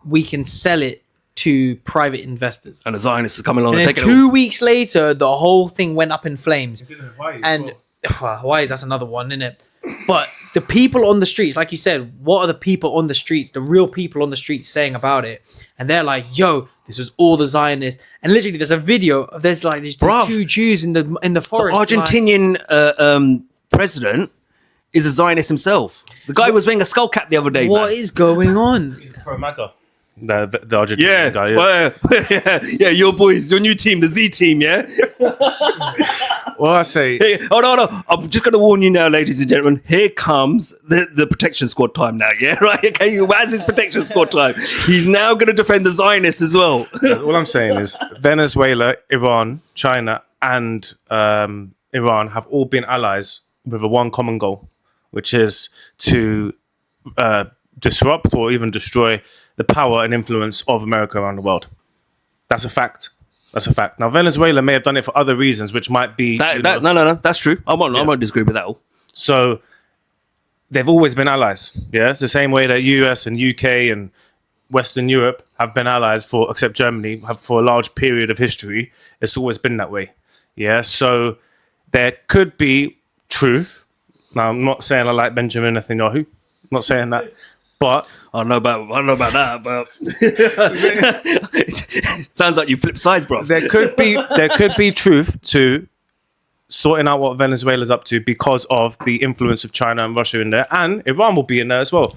we can sell it to private investors. And the Zionists are coming along And and then taking it 2 weeks later, the whole thing went up in flames. Hawaii as And well. well, Hawaii, that's another one, isn't it? But the people on the streets, like you said, what are the people on the streets, the real people on the streets saying about it? And they're like, yo, this was all the Zionists. And literally, there's a video. There's Bruv. two Jews in the The forest. Argentinian president is a Zionist himself. The guy was wearing a skull cap the other day. What man. is going on? Pro MAGA. The Argentinian guy. Yeah, your boys, your new team, the Z team, yeah? Well, I say, Hey, hold on. I'm just going to warn you now, ladies and gentlemen. Here comes the protection squad time now, yeah? Right? Okay, where's his protection squad time? He's now going to defend the Zionists as well. all I'm saying is Venezuela, Iran, China, and Iran have all been allies with a one common goal, which is to disrupt or even destroy the power and influence of America around the world. That's a fact. Now, Venezuela may have done it for other reasons, which might be... No, that's true. I won't disagree with that all. So they've always been allies. Yeah, it's the same way that US and UK and Western Europe have been allies except Germany, have for a large period of history. It's always been that way. Yeah, so there could be truth. Now, I'm not saying I like Benjamin Netanyahu. I'm not saying that. But I don't know about that, but sounds like you flip sides, bro. there could be truth to sorting out what Venezuela's up to because of the influence of China and Russia in there, and Iran will be in there as well.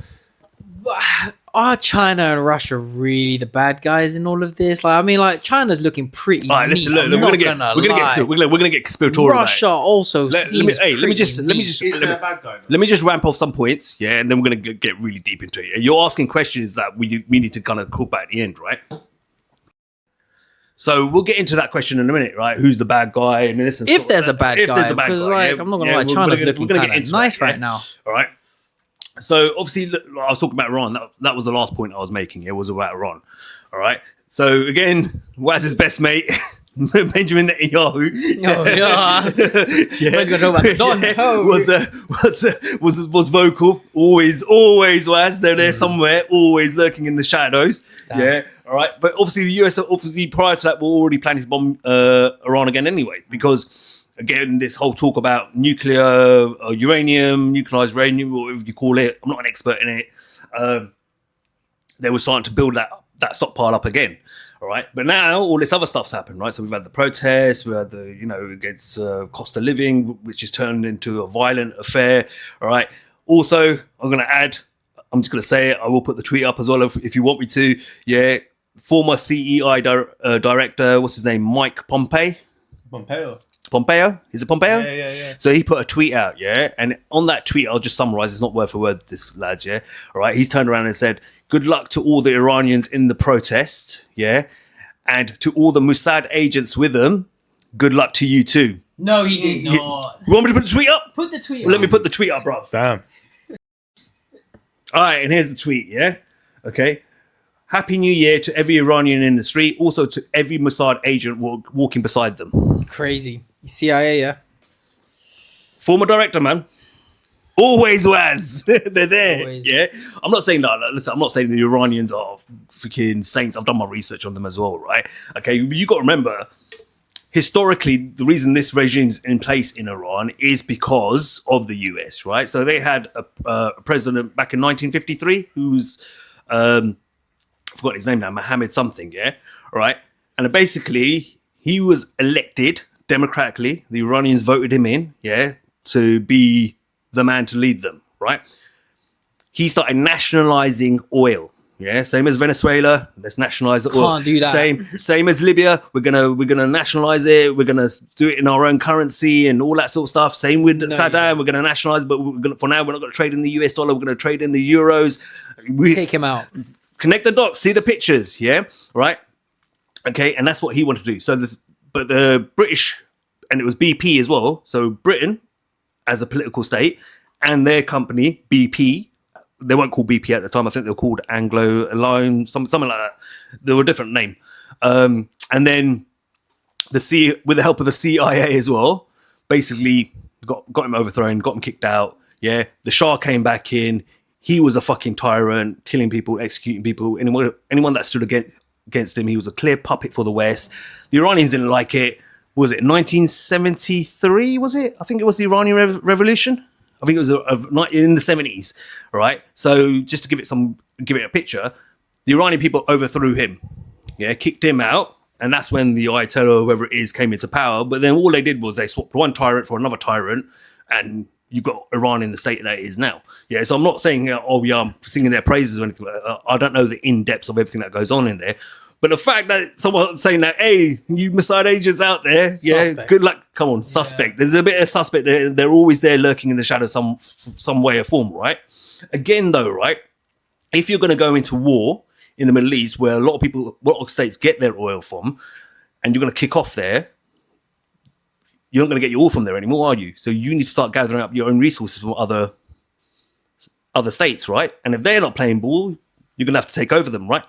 Are China and Russia really the bad guys in all of this? China's looking pretty. All right, listen. neat, Look, I'm we're not gonna get to it. We're gonna get conspiratorial. Russia also Let seems me just let me just ramp off some points, yeah, and then we're gonna get really deep into it. You're asking questions that we need to kind of call back at the end, right? So we'll get into that question in a minute, right? Who's the bad guy? And this and if there's a bad guy, there's a bad because guy, I'm not gonna lie, China's looking kind of nice right now. All right. So obviously, look, I was talking about Iran. That was the last point I was making. It was about Iran. All right. So again, Waz's best mate, Benjamin Netanyahu. Oh yeah. Where's gonna talk about Don? Was vocal. Always Waz. They're there somewhere. Always lurking in the shadows. Damn. Yeah. All right. But obviously, the US prior to that were already planning to bomb Iran again anyway, because. Again, this whole talk about nuclear uranium, nuclearized uranium, whatever you call it. I'm not an expert in it. They were starting to build that stockpile up again. All right. But now all this other stuff's happened, right? So we've had the protests, we had the, against cost of living, which has turned into a violent affair. All right. Also, I'm going to add, I'm just going to say it. I will put the tweet up as well if you want me to. Yeah. Former CEI director, what's his name? Mike Pompeo? Is it Pompeo? Yeah. So he put a tweet out, yeah? And on that tweet, I'll just summarize, it's not word for word, this lads, yeah? All right, he's turned around and said, good luck to all the Iranians in the protest, yeah? And to all the Mossad agents with them, good luck to you too. No, he did not. You want me to put the tweet up? Put the tweet Well, up. let me put the tweet up, bro. Damn. All right, and here's the tweet, yeah? Okay. Happy New Year to every Iranian in the street, also to every Mossad agent walking beside them. Crazy. CIA, yeah. Former director, man. Always was. They're there. Always. Yeah. I'm not saying that. Listen, I'm not saying the Iranians are freaking saints. I've done my research on them as well, right? Okay. But you got to remember, historically, the reason this regime's in place in Iran is because of the US, right? So they had a president back in 1953 who's, I forgot his name now, Mohammed something, yeah? Right. And basically, he was elected democratically. The Iranians voted him in, yeah, to be the man to lead them, right? He started nationalizing oil, yeah, same as Venezuela. Let's nationalize the oil. Can't do that. Same as Libya. We're gonna nationalize it. We're gonna do it in our own currency and all that sort of stuff. Same with Saddam. We're gonna nationalize, but for now we're not gonna trade in the US dollar. We're gonna trade in the euros. Take him out. Connect the dots, see the pictures, yeah? Right? Okay, and that's what he wanted to do. So this, but the British, and it was BP as well. So Britain, as a political state, and their company BP, they weren't called BP at the time. I think they were called Anglo Alliance, something like that. They were a different name. And then with the help of the CIA as well, basically got him overthrown, got him kicked out. Yeah, the Shah came back in. He was a fucking tyrant, killing people, executing people. Anyone that stood against him, he was a clear puppet for the West. The Iranians didn't like it. Was it 1973? Was it? I think it was the Iranian Revolution. I think it was in the 70s. Right. So just to give it a picture, the Iranian people overthrew him. Yeah, kicked him out. And that's when the Ayatollah, or whoever it is, came into power. But then all they did was they swapped one tyrant for another tyrant, and you got Iran in the state that it is now. Yeah, so I'm not saying, I'm singing their praises or anything like that. I don't know the in-depths of everything that goes on in there. But the fact that someone's saying that, hey, you Mossad agents out there, yeah, good luck. Come on, suspect. Yeah. There's a bit of suspect. They're always there lurking in the shadow some way or form, right? Again, though, right, if you're going to go into war in the Middle East, where a lot of states get their oil from, and you're going to kick off there, you're not going to get your oil from there anymore, are you? So you need to start gathering up your own resources from other states, right? And if they're not playing ball, you're going to have to take over them, right?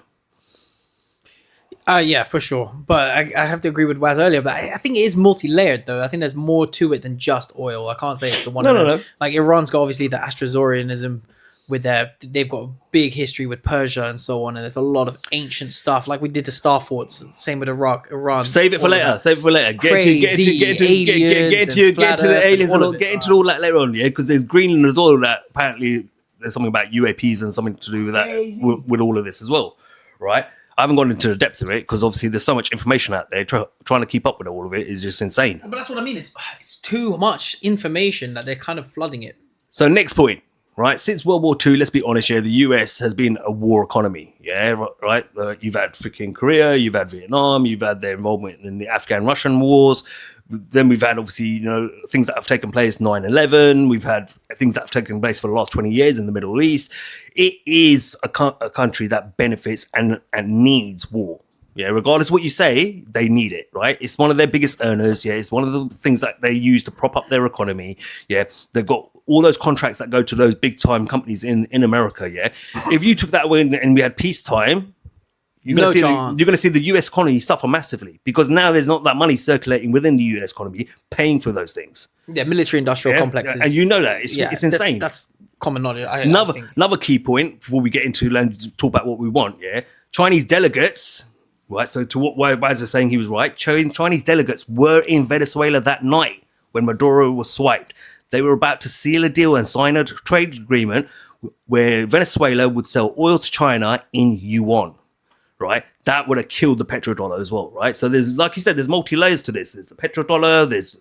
Yeah, for sure. But I have to agree with Waz earlier. But I think it is multi-layered, though. I think there's more to it than just oil. I can't say it's the one. No. Like Iran's got obviously the Astrozorianism with they've got a big history with Persia and so on, and there's a lot of ancient stuff like we did the Star Forts. Same with Iran. Save it for later. Get into all that later on, yeah. Because there's Greenland as well. That apparently there's something about UAPs and something to do with that with all of this as well, right? I haven't gone into the depth of it because obviously there's so much information out there. Trying to keep up with all of it is just insane. But that's what I mean. It's too much information that they're kind of flooding it. So next point. Right, since World War II, let's be honest here, the US has been a war economy. Yeah, right. You've had freaking Korea, you've had Vietnam, you've had their involvement in the Afghan-Russian wars. Then we've had obviously, things that have taken place, 9/11. We've had things that have taken place for the last 20 years in the Middle East. It is a country that benefits and needs war. Yeah, regardless of what you say, they need it, right? It's one of their biggest earners. Yeah, it's one of the things that they use to prop up their economy. Yeah, they've got all those contracts that go to those big time companies in America. Yeah, if you took that away and we had peacetime, you're going to see the US economy suffer massively because now there's not that money circulating within the US economy paying for those things. Yeah, military industrial complexes, and you know that it's insane. That's common knowledge. Another key point before we get into talk about what we want. Yeah, Chinese delegates. Right, so to what Waz is saying, he was right. Chinese delegates were in Venezuela that night when Maduro was swiped. They were about to seal a deal and sign a trade agreement where Venezuela would sell oil to China in yuan. Right, that would have killed the petrodollar as well. Right, so there's, like you said, there's multi-layers to this. There's the petrodollar. There's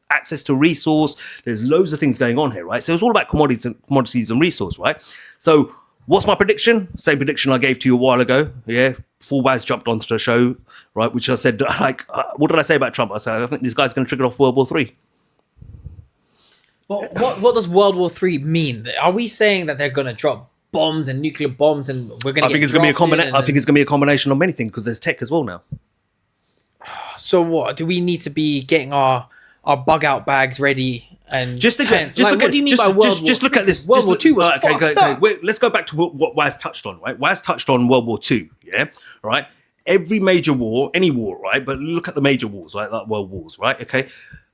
access to resource. There's loads of things going on here. Right, so it's all about commodities and resource. Right, so what's my prediction? Same prediction I gave to you a while ago. Yeah. Before Waz jumped onto the show, right, which I said, what did I say about Trump? I said, I think this guy's going to trigger off World War III. Well, what does World War III mean? Are we saying that they're going to drop bombs and nuclear bombs and we're going to I think it's going to be a combination of many things because there's tech as well now. So what? Do we need to be getting our bug out bags ready? And what do you mean by World War? Just look at this. World War II was fucked up. Wait, let's go back to what Waz touched on. Right, Waz touched on World War II. Yeah, right. Every major war, any war, right. But look at the major wars, right, like world wars, right. Okay,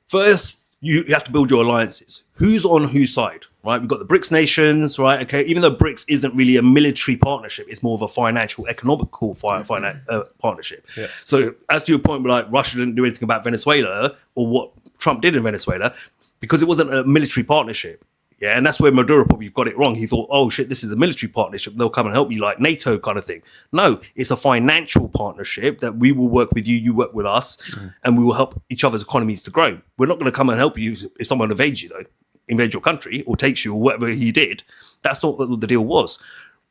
first you have to build your alliances. Who's on whose side, right? We've got the BRICS nations, right? Okay, even though BRICS isn't really a military partnership, it's more of a financial, economical partnership. Yeah. So as to your point, like Russia didn't do anything about Venezuela or what Trump did in Venezuela. Because it wasn't a military partnership. Yeah, and that's where Maduro probably got it wrong. He thought, oh shit, this is a military partnership. They'll come and help you like NATO kind of thing. No, it's a financial partnership that we will work with you, you work with us, and we will help each other's economies to grow. We're not going to come and help you if someone invades you, though, invades your country or takes you or whatever he did. That's not what the deal was.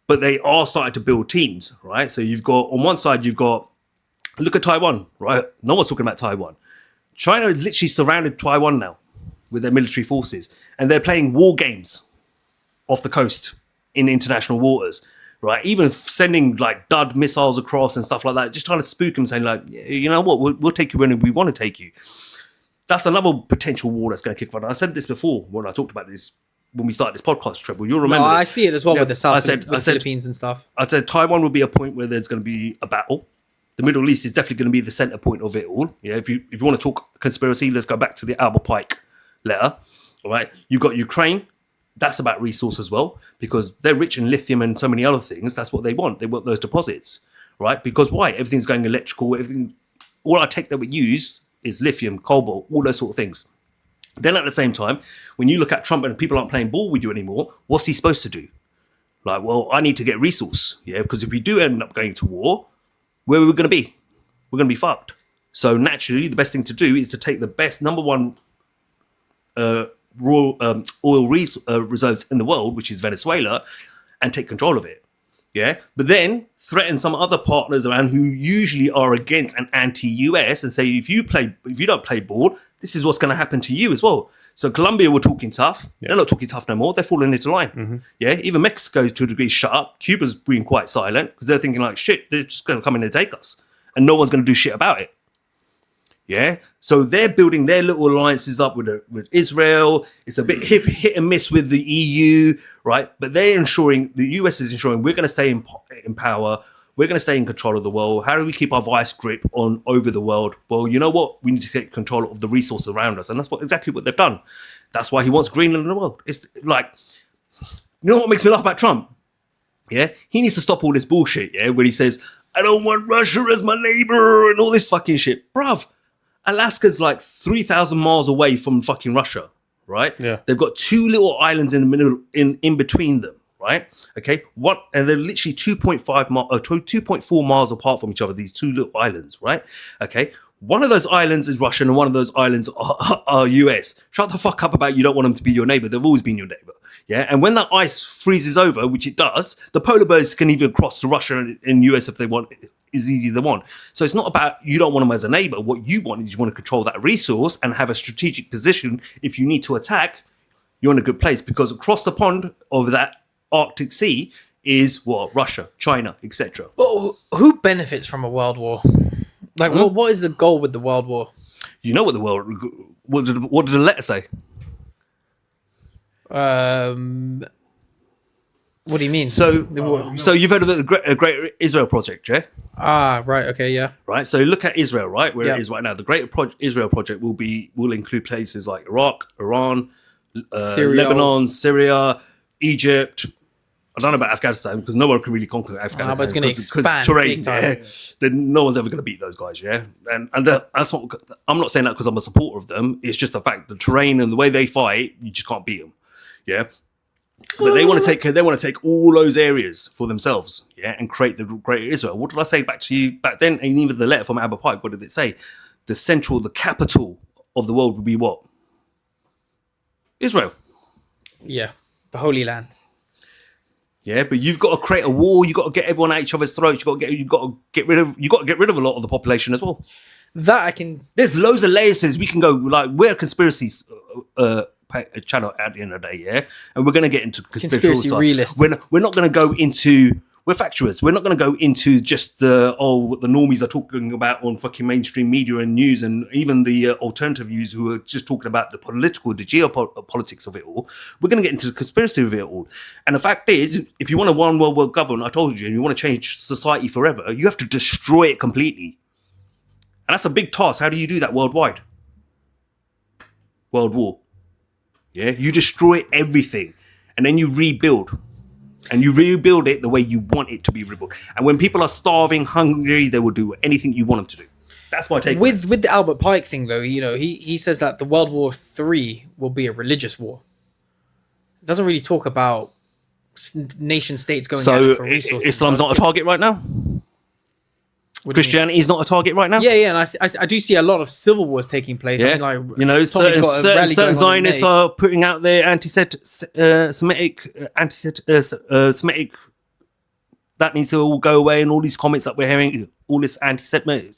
But they are starting to build teams, right? So you've got, on one side, look at Taiwan, right? No one's talking about Taiwan. China literally surrounded Taiwan now with their military forces, and they're playing war games off the coast in international waters. right? Even sending like dud missiles across and stuff like that, just trying to spook them, saying like, you know what, we'll take you when we want to take you. That's another potential war that's going to kick off. I said this before when I talked about this when we started this podcast, Treble. You'll remember. No, this. I see it as well with the South, with the Philippines and stuff. I said Taiwan will be a point where there's going to be a battle. The Middle East is definitely going to be the center point of it all. Yeah, if you want to talk conspiracy, let's go back to the Albert Pike letter. All right, you've got Ukraine. That's about resource as well, because they're rich in lithium and so many other things. That's what they want. They want those deposits, right? Because why? Everything's going electrical. Everything, all our tech that we use is lithium, cobalt, all those sort of things. Then at the same time, when you look at Trump and people aren't playing ball with you anymore, what's he supposed to do? Like, well, I need to get resource, yeah, because if we do end up going to war, where are we going to be? We're going to be fucked. So naturally, the best thing to do is to take the best number one raw oil reserves in the world, which is Venezuela, and take control of it. Yeah, but then threaten some other partners around who usually are against and anti-US and say, if you don't play ball, this is what's going to happen to you as well. So Colombia were talking tough. Yeah. They're not talking tough no more. They're falling into line. Mm-hmm. Yeah, even Mexico to a degree shut up. Cuba's being quite silent because they're thinking like, shit, they're just going to come in and take us, and no one's going to do shit about it. Yeah, so they're building their little alliances up with Israel. It's a bit hit and miss with the EU, right? But they're ensuring, the US is ensuring, we're going to stay in power. We're going to stay in control of the world. How do we keep our vice grip over the world? Well, you know what? We need to take control of the resources around us, and that's exactly what they've done. That's why he wants Greenland in the world. It's like, you know what makes me laugh about Trump? Yeah, he needs to stop all this bullshit. Yeah, when he says, "I don't want Russia as my neighbor" and all this fucking shit, bruv. Alaska's like 3,000 miles away from fucking Russia, right? Yeah. They've got two little islands in the middle, in between them, right? Okay. And they're literally 2.4 miles apart from each other, these two little islands, right? Okay. One of those islands is Russian and one of those islands are US. Shut the fuck up about you don't want them to be your neighbor. They've always been your neighbor. Yeah. And when that ice freezes over, which it does, the polar bears can even cross to Russia and US if they want. Is easy they want. So it's not about you don't want them as a neighbor. What you want is you want to control that resource and have a strategic position. If you need to attack, you're in a good place, because across the pond of that Arctic Sea is what? Russia, China, etc. Well, who benefits from a world war? Like, what is the goal with the world war? You know what what did the letter say? What do you mean? So you've heard of the Great Israel Project, yeah? Ah, right. Okay, yeah. Right. So look at Israel, right, where it is right now. The Great Israel Project will include places like Iraq, Iran, Syria. Lebanon, Syria, Egypt. I don't know about Afghanistan because no one can really conquer Afghanistan. But it's going to expand terrain. Yeah, then no one's ever going to beat those guys. Yeah, and that's not. I'm not saying that because I'm a supporter of them. It's just the fact the terrain and the way they fight, you just can't beat them. Yeah. But they want to take all those areas for themselves, yeah, and create the Great Israel. What did I say back to you back then? And even the letter from Albert Pike, what did it say? The capital of the world would be what? Israel. Yeah, the Holy Land. Yeah, but you've got to create a war. You've got to get everyone at each other's throats. You've got to get rid of a lot of the population as well. That I can. There's loads of layers to this. We can go like we're conspiracies. Channel at the end of the day, yeah, and we're going to get into conspiracy realists. We're not going to go into. We're factualists. We're not going to go into just what the normies are talking about on fucking mainstream media and news, and even the alternative views who are just talking about the geopolitics of it all. We're going to get into the conspiracy of it all. And the fact is, if you want a one world government, I told you, and you want to change society forever, you have to destroy it completely. And that's a big task. How do you do that worldwide? World war. Yeah, you destroy everything and then you rebuild. And you rebuild it the way you want it to be rebuilt. And when people are starving, hungry, they will do anything you want them to do. That's my take. With the Albert Pike thing, though, you know, he says that the World War III will be a religious war. It doesn't really talk about nation states going at it for resources. Islam's not a target right now? Christianity is not a target right now. Yeah, and I do see a lot of civil wars taking place. Yeah, I mean, like, you know, certain Zionists are putting out their anti-Semitic. Semitic. That needs to all go away, and all these comments that we're hearing, all this anti-Semitic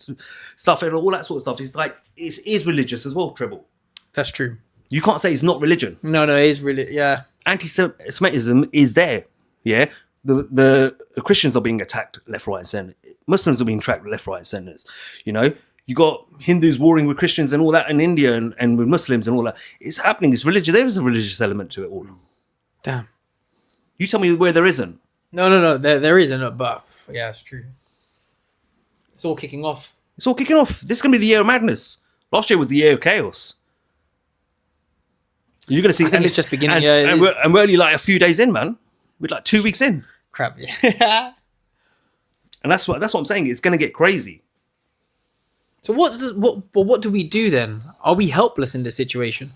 stuff, and all that sort of stuff. It's like it is religious as well. Treble. That's true. You can't say it's not religion. No, it is really, yeah. Anti-Semitism is there. Yeah. the Christians are being attacked left, right, and center. Muslims are being attacked left, right, and centers. You know, you got Hindus warring with Christians and all that in India and with Muslims and all that. It's happening. It's religious. There is a religious element to it all. Damn. You tell me where there isn't. No. There isn't, but yeah, it's true. It's all kicking off. It's all kicking off. This is going to be the year of madness. Last year was the year of chaos. You're going to see. I think it's just beginning. And we're only like a few days in, man. We're like 2 weeks in. Crap. Yeah. And that's what I'm saying. It's going to get crazy. So what do we do then? Are we helpless in this situation?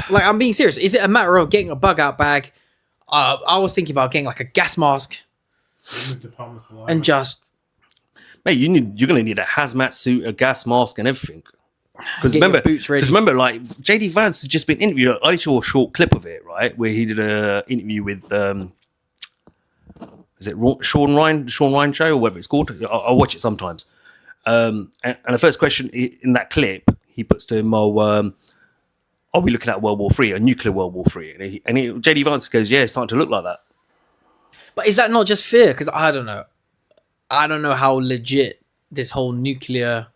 Like, I'm being serious. Is it a matter of getting a bug out bag? I was thinking about getting like a gas mask and just. Mate, you're going to need a hazmat suit, a gas mask, and everything. Because Get your boots ready. like JD Vance has just been interviewed. I saw a short clip of it, right, where he did an interview with is it Sean Ryan show or whatever it's called? I'll watch it sometimes. And the first question in that clip, he puts to him, are we looking at World War III, a nuclear World War III? And JD Vance goes, yeah, it's starting to look like that. But is that not just fear? Because I don't know. I don't know how legit this whole nuclear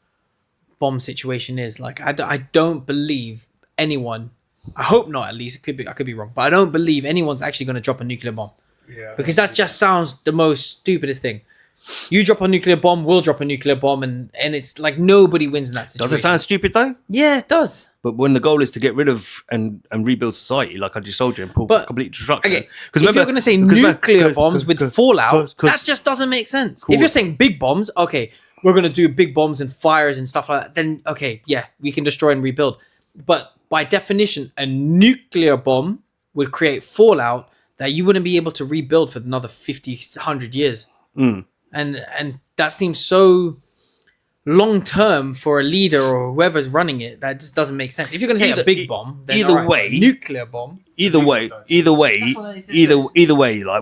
bomb situation is. Like, I don't believe anyone. I hope not. At least I could be wrong, but I don't believe anyone's actually going to drop a nuclear bomb. Yeah, because that just sounds the most stupidest thing. You drop a nuclear bomb, we'll drop a nuclear bomb, and it's like nobody wins in that situation. Does it sound stupid though? Yeah, it does. But when the goal is to get rid of and rebuild society, like I just told you, and pull complete destruction. Okay, if you're going to say nuclear bombs with fallout, that just doesn't make sense. If you're saying big bombs, okay, we're going to do big bombs and fires and stuff like that, then okay, yeah, we can destroy and rebuild. But by definition, a nuclear bomb would create fallout that you wouldn't be able to rebuild for another 50, 100 years. Mm. And that seems so long term for a leader or whoever's running it. That just doesn't make sense. If you're going to say a big bomb, then either way, nuclear bomb. Either way, like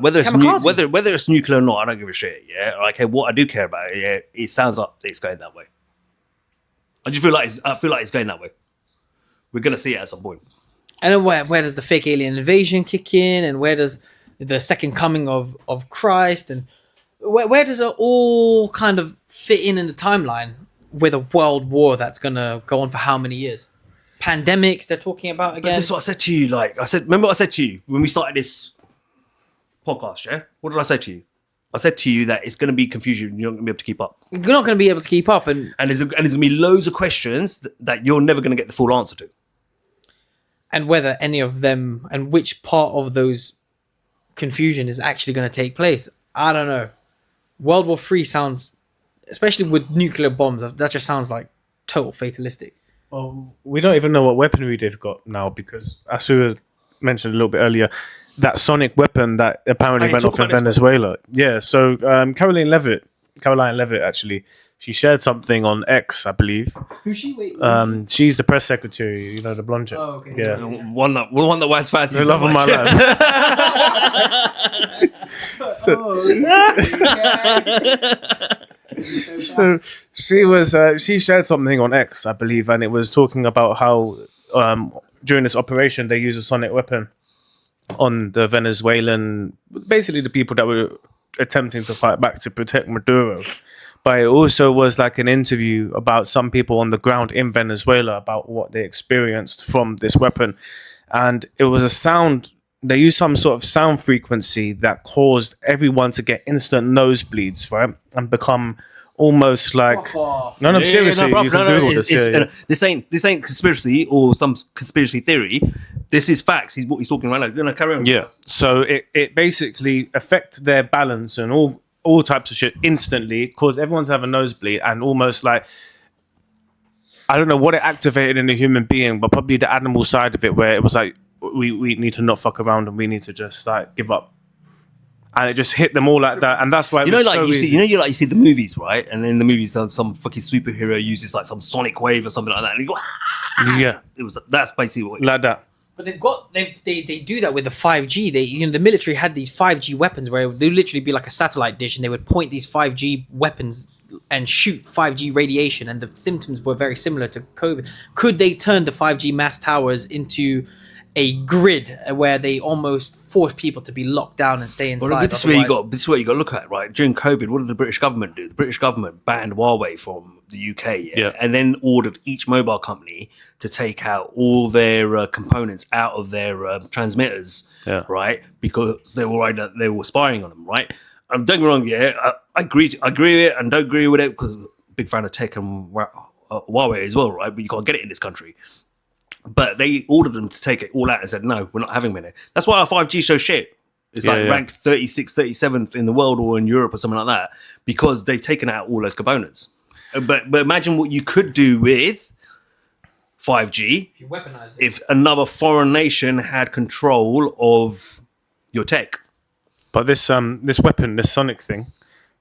whether it's nuclear or not, I don't give a shit. Yeah, like hey, what I do care about, yeah, it sounds like it's going that way. I just feel like it's going that way. We're gonna see it at some point. And then where does the fake alien invasion kick in, and where does the second coming of Christ, and where does it all kind of fit in the timeline with a world war that's gonna go on for how many years? Pandemics they're talking about again. But this is what I said to you. Remember what I said to you when we started this podcast? Yeah, what did I say to you? I said to you that it's going to be confusion. You're not going to be able to keep up. You're not going to be able to keep up, and there's going to be loads of questions that you're never going to get the full answer to. And whether any of them and which part of those confusion is actually going to take place, I don't know. World War III sounds, especially with nuclear bombs, that just sounds like total fatalistic. Well, we don't even know what weaponry they've got now because, as we mentioned a little bit earlier, that sonic weapon that apparently went off in Venezuela. Yeah, so Caroline Levitt, actually, she shared something on X, I believe. Who's she? Wait, she's the press secretary, you know, the blonde chick. Oh, okay. Yeah, one that wears fancy. The love of my life. So she shared something on X, I believe, and it was talking about how during this operation they used a sonic weapon on the Venezuelan, basically the people that were attempting to fight back to protect Maduro. But it also was like an interview about some people on the ground in Venezuela about what they experienced from this weapon. And it was a sound, they used some sort of sound frequency that caused everyone to get instant nosebleeds, right? And become almost like... No, seriously. This ain't conspiracy or some conspiracy theory. This is facts. He's what he's talking right now. You're gonna carry on. Yeah. So it basically affected their balance and all types of shit instantly, caused everyone to have a nosebleed, and almost like, I don't know what it activated in a human being, but probably the animal side of it, where it was like, we need to not fuck around and we need to just like give up. And it just hit them all like that, and that's why you see the movies, right? And in the movies, some fucking superhero uses like some sonic wave or something like that, and you go, yeah, that's basically what like that. But they do that with the 5G. The military had these 5G weapons where they would literally be like a satellite dish, and they would point these 5G weapons and shoot 5G radiation, and the symptoms were very similar to COVID. Could they turn the 5G mass towers into a grid where they almost force people to be locked down and stay inside. Well, this is where this is what you got to look at, right? During COVID, what did the British government do? The British government banned Huawei from the UK, and then ordered each mobile company to take out all their components out of their transmitters, right? Because they were worried that they were spying on them, right? Don't get me wrong, I agree with it and don't agree with it because I'm a big fan of tech and Huawei as well, right? But you can't get it in this country. But they ordered them to take it all out and said, no, we're not having it. That's why our 5G so shit. It's ranked 36th, 37th in the world or in Europe or something like that because they've taken out all those components. But imagine what you could do with 5G if you weaponize it. If another foreign nation had control of your tech. But this weapon, this sonic thing,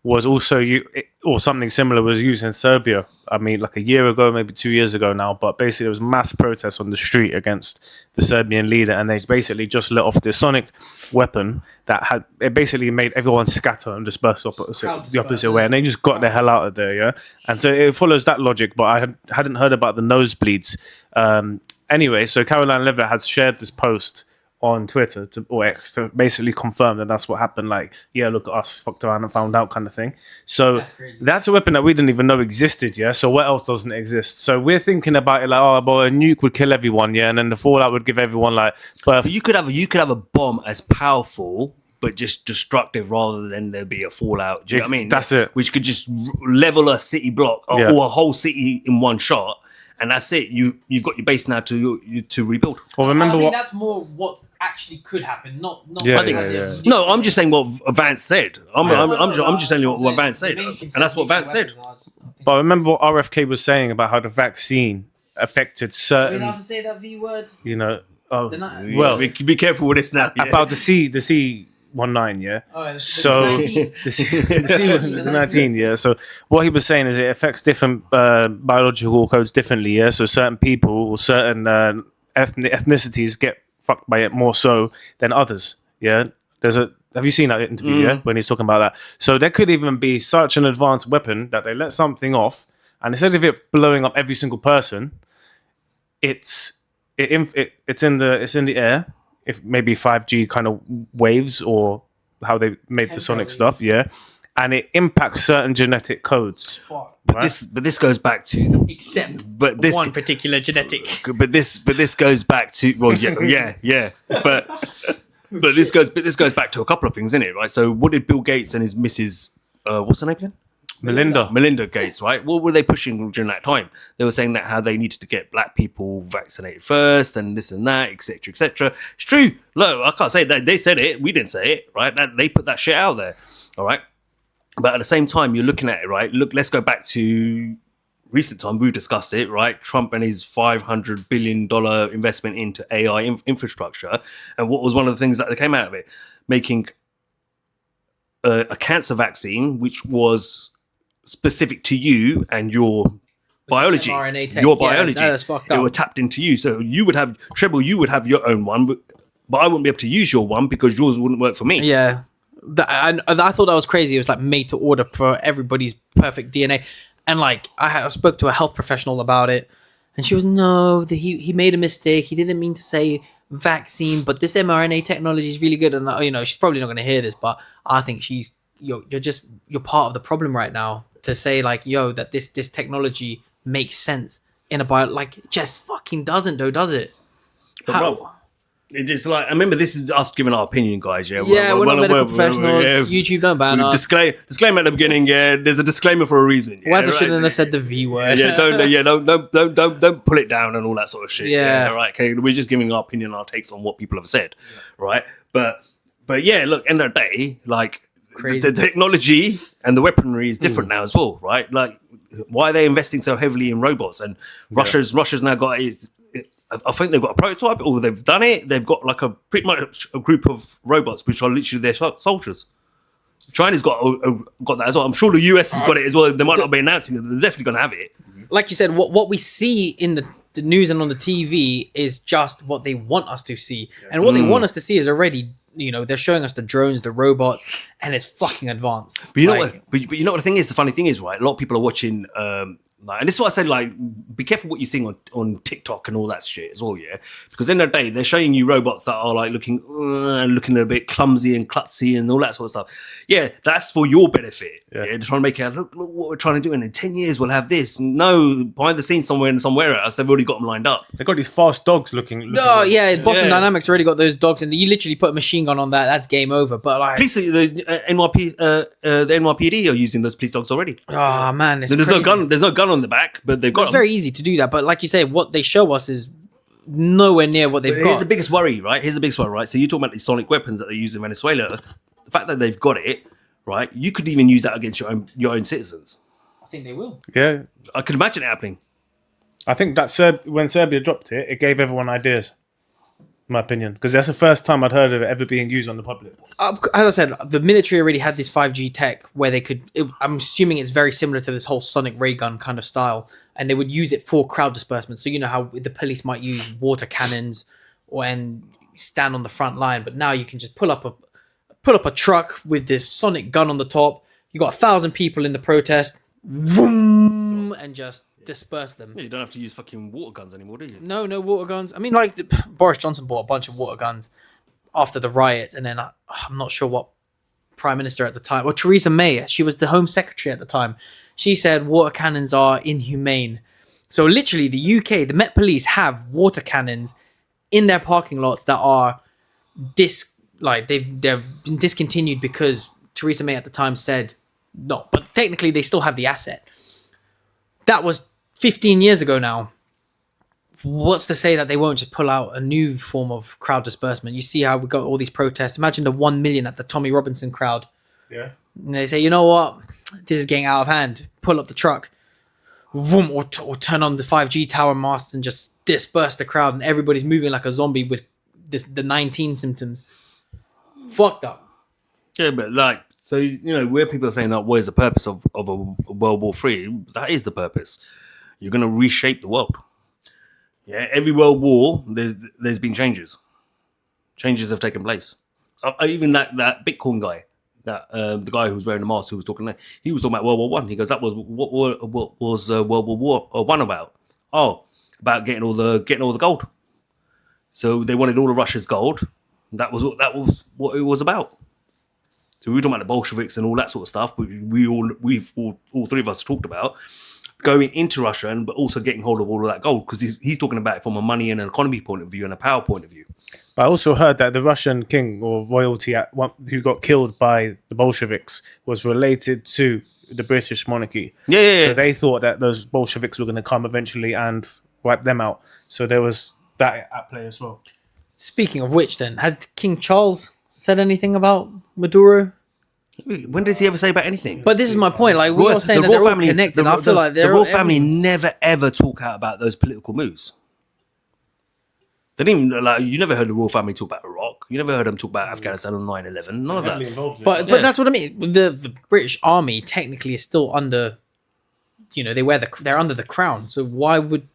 was also or something similar was used in Serbia. I mean, like a year ago, maybe 2 years ago now. But basically, there was mass protests on the street against the Serbian leader, and they basically just let off this sonic weapon that basically made everyone scatter and disperse the opposite way, and they just got the hell out of there. Yeah, and so it follows that logic. But I hadn't heard about the nosebleeds. Anyway, so Caroline Levitt has shared this post on Twitter or X to basically confirm that that's what happened. Like, yeah, look at us, fucked around and found out kind of thing. So that's a weapon that we didn't even know existed, yeah? So what else doesn't exist? So we're thinking about it like, oh, well, a nuke would kill everyone, yeah? And then the fallout would give everyone like birth. But you could have a bomb as powerful but just destructive rather than there be a fallout. Do you know what I mean? That's it. Which could just level a city block or a whole city in one shot. And that's it. You've got your base now to rebuild. Well, remember I think that's more what actually could happen, not. No, I'm just saying what Vance said. I'm just telling you what Vance said, and that's what Vance said. But remember what RFK was saying about how the vaccine affected certain. We have to say that V word. You know. Oh, well, be careful with this now. Yeah. About the C19, yeah. Oh, so the C19, yeah. So what he was saying is it affects different biological codes differently, yeah. So certain people or certain ethnicities get fucked by it more so than others, yeah. Have you seen that interview, yeah, when he's talking about that? So there could even be such an advanced weapon that they let something off, and instead of it blowing up every single person, it's in the air. If maybe 5G kind of waves or how they made the sonic stuff, yeah, and it impacts certain genetic codes. But this goes back to one particular genetic. But this goes back to but this goes back to a couple of things, isn't it? Right. So what did Bill Gates and his missus, what's her name again? Melinda Gates, right? What were they pushing during that time? They were saying that how they needed to get black people vaccinated first and this and that, etc., etc. It's true. Look, I can't say that they said it. We didn't say it, right? They put that shit out there, all right? But at the same time, you're looking at it, right? Look, let's go back to recent time. We've discussed it, right? Trump and his $500 billion investment into AI infrastructure. And what was one of the things that came out of it? Making a cancer vaccine, which was specific to you and your biology. Your biology. That's fucked up. They were tapped into you. So you would have, Treble, you would have your own one, but I wouldn't be able to use your one because yours wouldn't work for me. Yeah. I thought that was crazy. It was like made to order for everybody's perfect DNA. And like, I spoke to a health professional about it, and she was, no, he made a mistake. He didn't mean to say vaccine, but this mRNA technology is really good. And she's probably not going to hear this, but I think you're part of the problem right now to say like, that this technology makes sense in a bio, like it just fucking doesn't though, does it? How? Bro, it just like, I remember this is us giving our opinion, guys. Yeah, we're not medical professionals. YouTube don't ban us. Disclaimer at the beginning. Yeah, there's a disclaimer for a reason. Why shouldn't have said the V word? Don't pull it down and all that sort of shit. Yeah, right. Okay, we're just giving our opinion, our takes on what people have said, right? But yeah, look, end of the day, like the technology and the weaponry is different now as well, right? Like, why are they investing so heavily in robots? And Russia's now got I think they've got a prototype, or they've done it. They've got like pretty much a group of robots which are literally their soldiers. China's got that as well. I'm sure the US has got it as well. They might not be announcing it. They're definitely going to have it. Like you said, what we see in the news and on the TV is just what they want us to see, and what they want us to see is already they're showing us the drones, the robots, and it's fucking advanced. But you know what? But you know what the thing is? The funny thing is, right? A lot of people are watching, and this is what I said. Like, be careful what you're seeing on TikTok and all that shit as well. Yeah, because in the day they're showing you robots that are like looking a bit clumsy and klutzy and all that sort of stuff. Yeah, that's for your benefit. Yeah, they're trying to make it look what we're trying to do, and in 10 years we'll have this. No, behind the scenes somewhere else, they've already got them lined up. They've got these fast dogs looking Oh yeah, Boston Dynamics already got those dogs, and you literally put a machine gun on that. That's game over. But like, police, the NYPD are using those police dogs already. Oh man, there's no gun. There's no gun on the back, but they've got. It's very easy to do that, but like you say, what they show us is nowhere near what they've got. Here's the biggest worry, right? So you're talking about these sonic weapons that they use in Venezuela. The fact that they've got it, right? You could even use that against your own citizens. I think they will. Yeah, I could imagine it happening. I think that when Serbia dropped it, it gave everyone ideas. In my opinion, because that's the first time I'd heard of it ever being used on the public. As I said, the military already had this 5G tech where they could. I'm assuming it's very similar to this whole sonic ray gun kind of style, and they would use it for crowd disbursement. So you know how the police might use water cannons and stand on the front line, but now you can just pull up a truck with this sonic gun on the top. You got 1,000 people in the protest, vroom, and just disperse them. Yeah, you don't have to use fucking water guns anymore, do you? No water guns. I mean, like Boris Johnson bought a bunch of water guns after the riot, and then I'm not sure what prime minister at the time, or Theresa May, she was the Home Secretary at the time. She said water cannons are inhumane. So literally, the UK, the Met Police have water cannons in their parking lots that are they've been discontinued because Theresa May at the time said no, but technically they still have the asset. That was 15 years ago now. What's to say that they won't just pull out a new form of crowd disbursement? You see how we got all these protests. Imagine the 1 million at the Tommy Robinson crowd. Yeah. And they say, you know what? This is getting out of hand. Pull up the truck. Vroom, or turn on the 5G tower masts and just disperse the crowd, and everybody's moving like a zombie with the 19 symptoms. Fucked up. Yeah, but like, so, where people are saying that, what is the purpose of a World War III? That is the purpose. You're going to reshape the world. Yeah, every world war, there's been changes. Changes have taken place. Even that Bitcoin guy, the guy who was wearing the mask, who was talking there, he was talking about World War One. He goes, "That was what was World War One about? Oh, about getting all the gold. So they wanted all of Russia's gold. That was what it was about. So we were talking about the Bolsheviks and all that sort of stuff, but all three of us talked about going into Russia, but also getting hold of all of that gold, because he's talking about it from a money and an economy point of view and a power point of view. But I also heard that the Russian king or royalty who got killed by the Bolsheviks was related to the British monarchy. Yeah. So they thought that those Bolsheviks were going to come eventually and wipe them out. So there was that at play as well. Speaking of which, then, has King Charles said anything about Maduro? When does he ever say about anything? But this is my point. Like, we're all saying that they're all connected. I feel like the royal family never ever talk out about those political moves. They didn't even, you never heard the royal family talk about Iraq. You never heard them talk about Afghanistan on 9/11. None of that. But that's what I mean. The British Army technically is still under, they're under the crown. So why would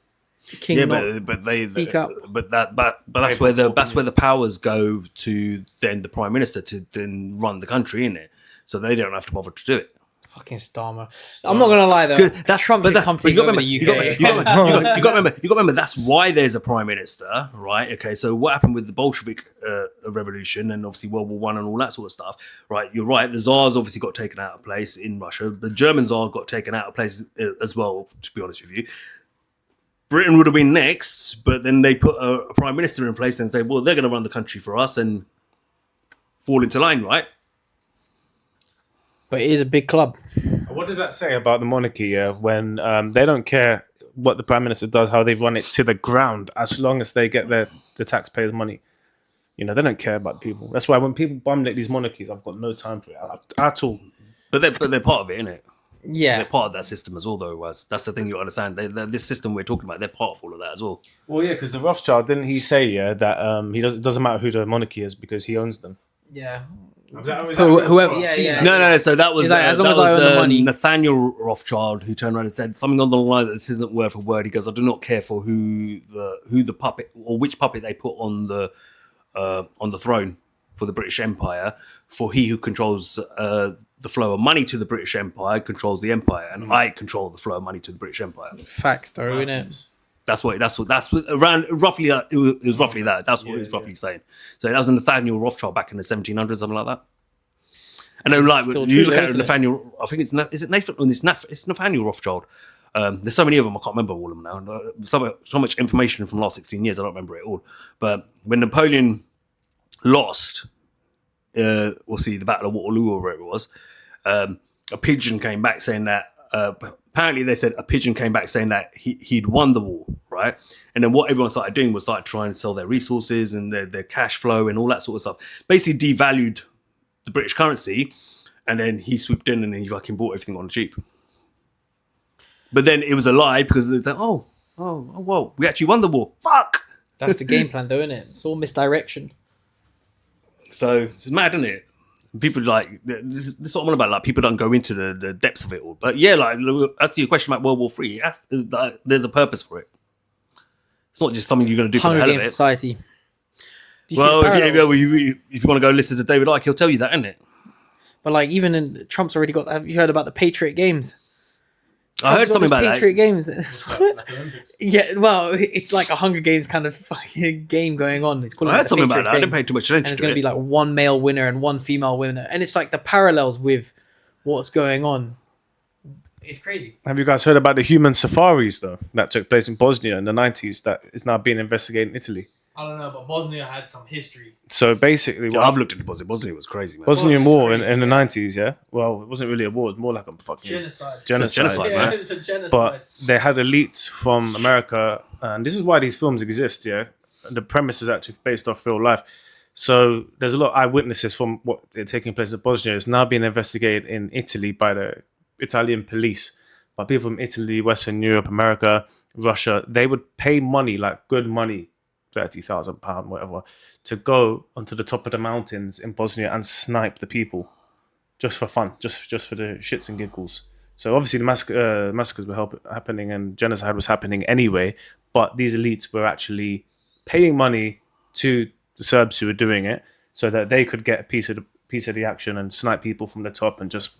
King but they speak up? But that's where the powers go to then the prime minister to then run the country, isn't it? So they don't have to bother to do it. Fucking Starmer. I'm not gonna lie though. Trump can come take over the UK. You got to remember. That's why there's a prime minister, right? Okay. So what happened with the Bolshevik revolution and obviously World War One and all that sort of stuff, right? You're right. The Tsars obviously got taken out of place in Russia. The German Tsar got taken out of place as well. To be honest with you, Britain would have been next, but then they put a prime minister in place and say, well, they're going to run the country for us and fall into line, right? But it is a big club. What does that say about the monarchy? When they don't care what the prime minister does, how they run it to the ground, as long as they get the taxpayers' money. They don't care about people. That's why when people bum like these monarchies, I've got no time for it at all. But they're part of it, innit? Yeah, they're part of that system as well, though. That's the thing you understand. This system we're talking about, they're part of all of that as well. Well, yeah, because the Rothschild, didn't he say that it doesn't matter who the monarchy is because he owns them? Yeah. Whoever, No. So that was as long as I own the money. Nathaniel Rothschild, who turned around and said something on the line that this isn't worth a word. He goes, "I do not care for who the puppet or which puppet they put on the throne for the British Empire, for he who controls the flow of money to the British Empire controls the empire, and I control the flow of money to the British Empire. Facts, though, innit? That's what around roughly that. It was roughly that. That's what it was roughly saying. So that was Nathaniel Rothschild back in the 1700s, something like that. And then, like, Still you true, look though, at isn't it? Nathaniel. I think is it Nathan? It's Nathaniel Rothschild. There's so many of them, I can't remember all of them now. So much information from the last 16 years, I don't remember it all. But when Napoleon lost, we'll see the Battle of Waterloo or whatever it was, a pigeon came back saying that. Apparently, they said a pigeon came back saying that he'd won the war, right? And then what everyone started doing was like trying to sell their resources and their cash flow and all that sort of stuff. Basically, devalued the British currency, and then he swooped in and he fucking bought everything on the cheap. But then it was a lie because they said, oh, whoa, we actually won the war. Fuck! That's the game plan, though, isn't it? It's all misdirection. So it's mad, isn't it? People like this is what I'm on about. Like, people don't go into the depths of it all. But yeah, like, as to your question about World War III, there's a purpose for it. It's not just something you're going to do for the Hunger hell of Games it. Society. Do you see Well, the if parallels? you want to go listen to David Icke, he'll tell you that, isn't it? But like, even in Trump's already got. Have you heard about the Patriot Games? I heard Trump's got something this about Patriot that. Games. Yeah, well, it's like a Hunger Games kind of fucking game going on. It's called I like heard the something about Patriot that. I didn't Games. pay too much And attention it's to going it. to be like one male winner and one female winner, and it's like the parallels with what's going on. It's crazy. Have you guys heard about the human safaris though that took place in Bosnia in the 90s that is now being investigated in Italy? I don't know, but Bosnia had some history. So basically, Yeah, I've looked at Bosnia. Bosnia was crazy, man. Bosnian Bosnia's War crazy, in the yeah. 90s, yeah? Well, it wasn't really a war, it was more like a fucking Genocide. genocide. Yeah, man. It's a genocide. But they had elites from America, and this is why these films exist, yeah? The premise is actually based off real life. So there's a lot of eyewitnesses from what is taking place in Bosnia. It's now being investigated in Italy by the Italian police. By people from Italy, Western Europe, America, Russia. They would pay money, like good money, £30,000, whatever, to go onto the top of the mountains in Bosnia and snipe the people, just for fun, just for the shits and giggles. So obviously the massacres were happening and genocide was happening anyway, but these elites were actually paying money to the Serbs who were doing it so that they could get a piece of the action and snipe people from the top and just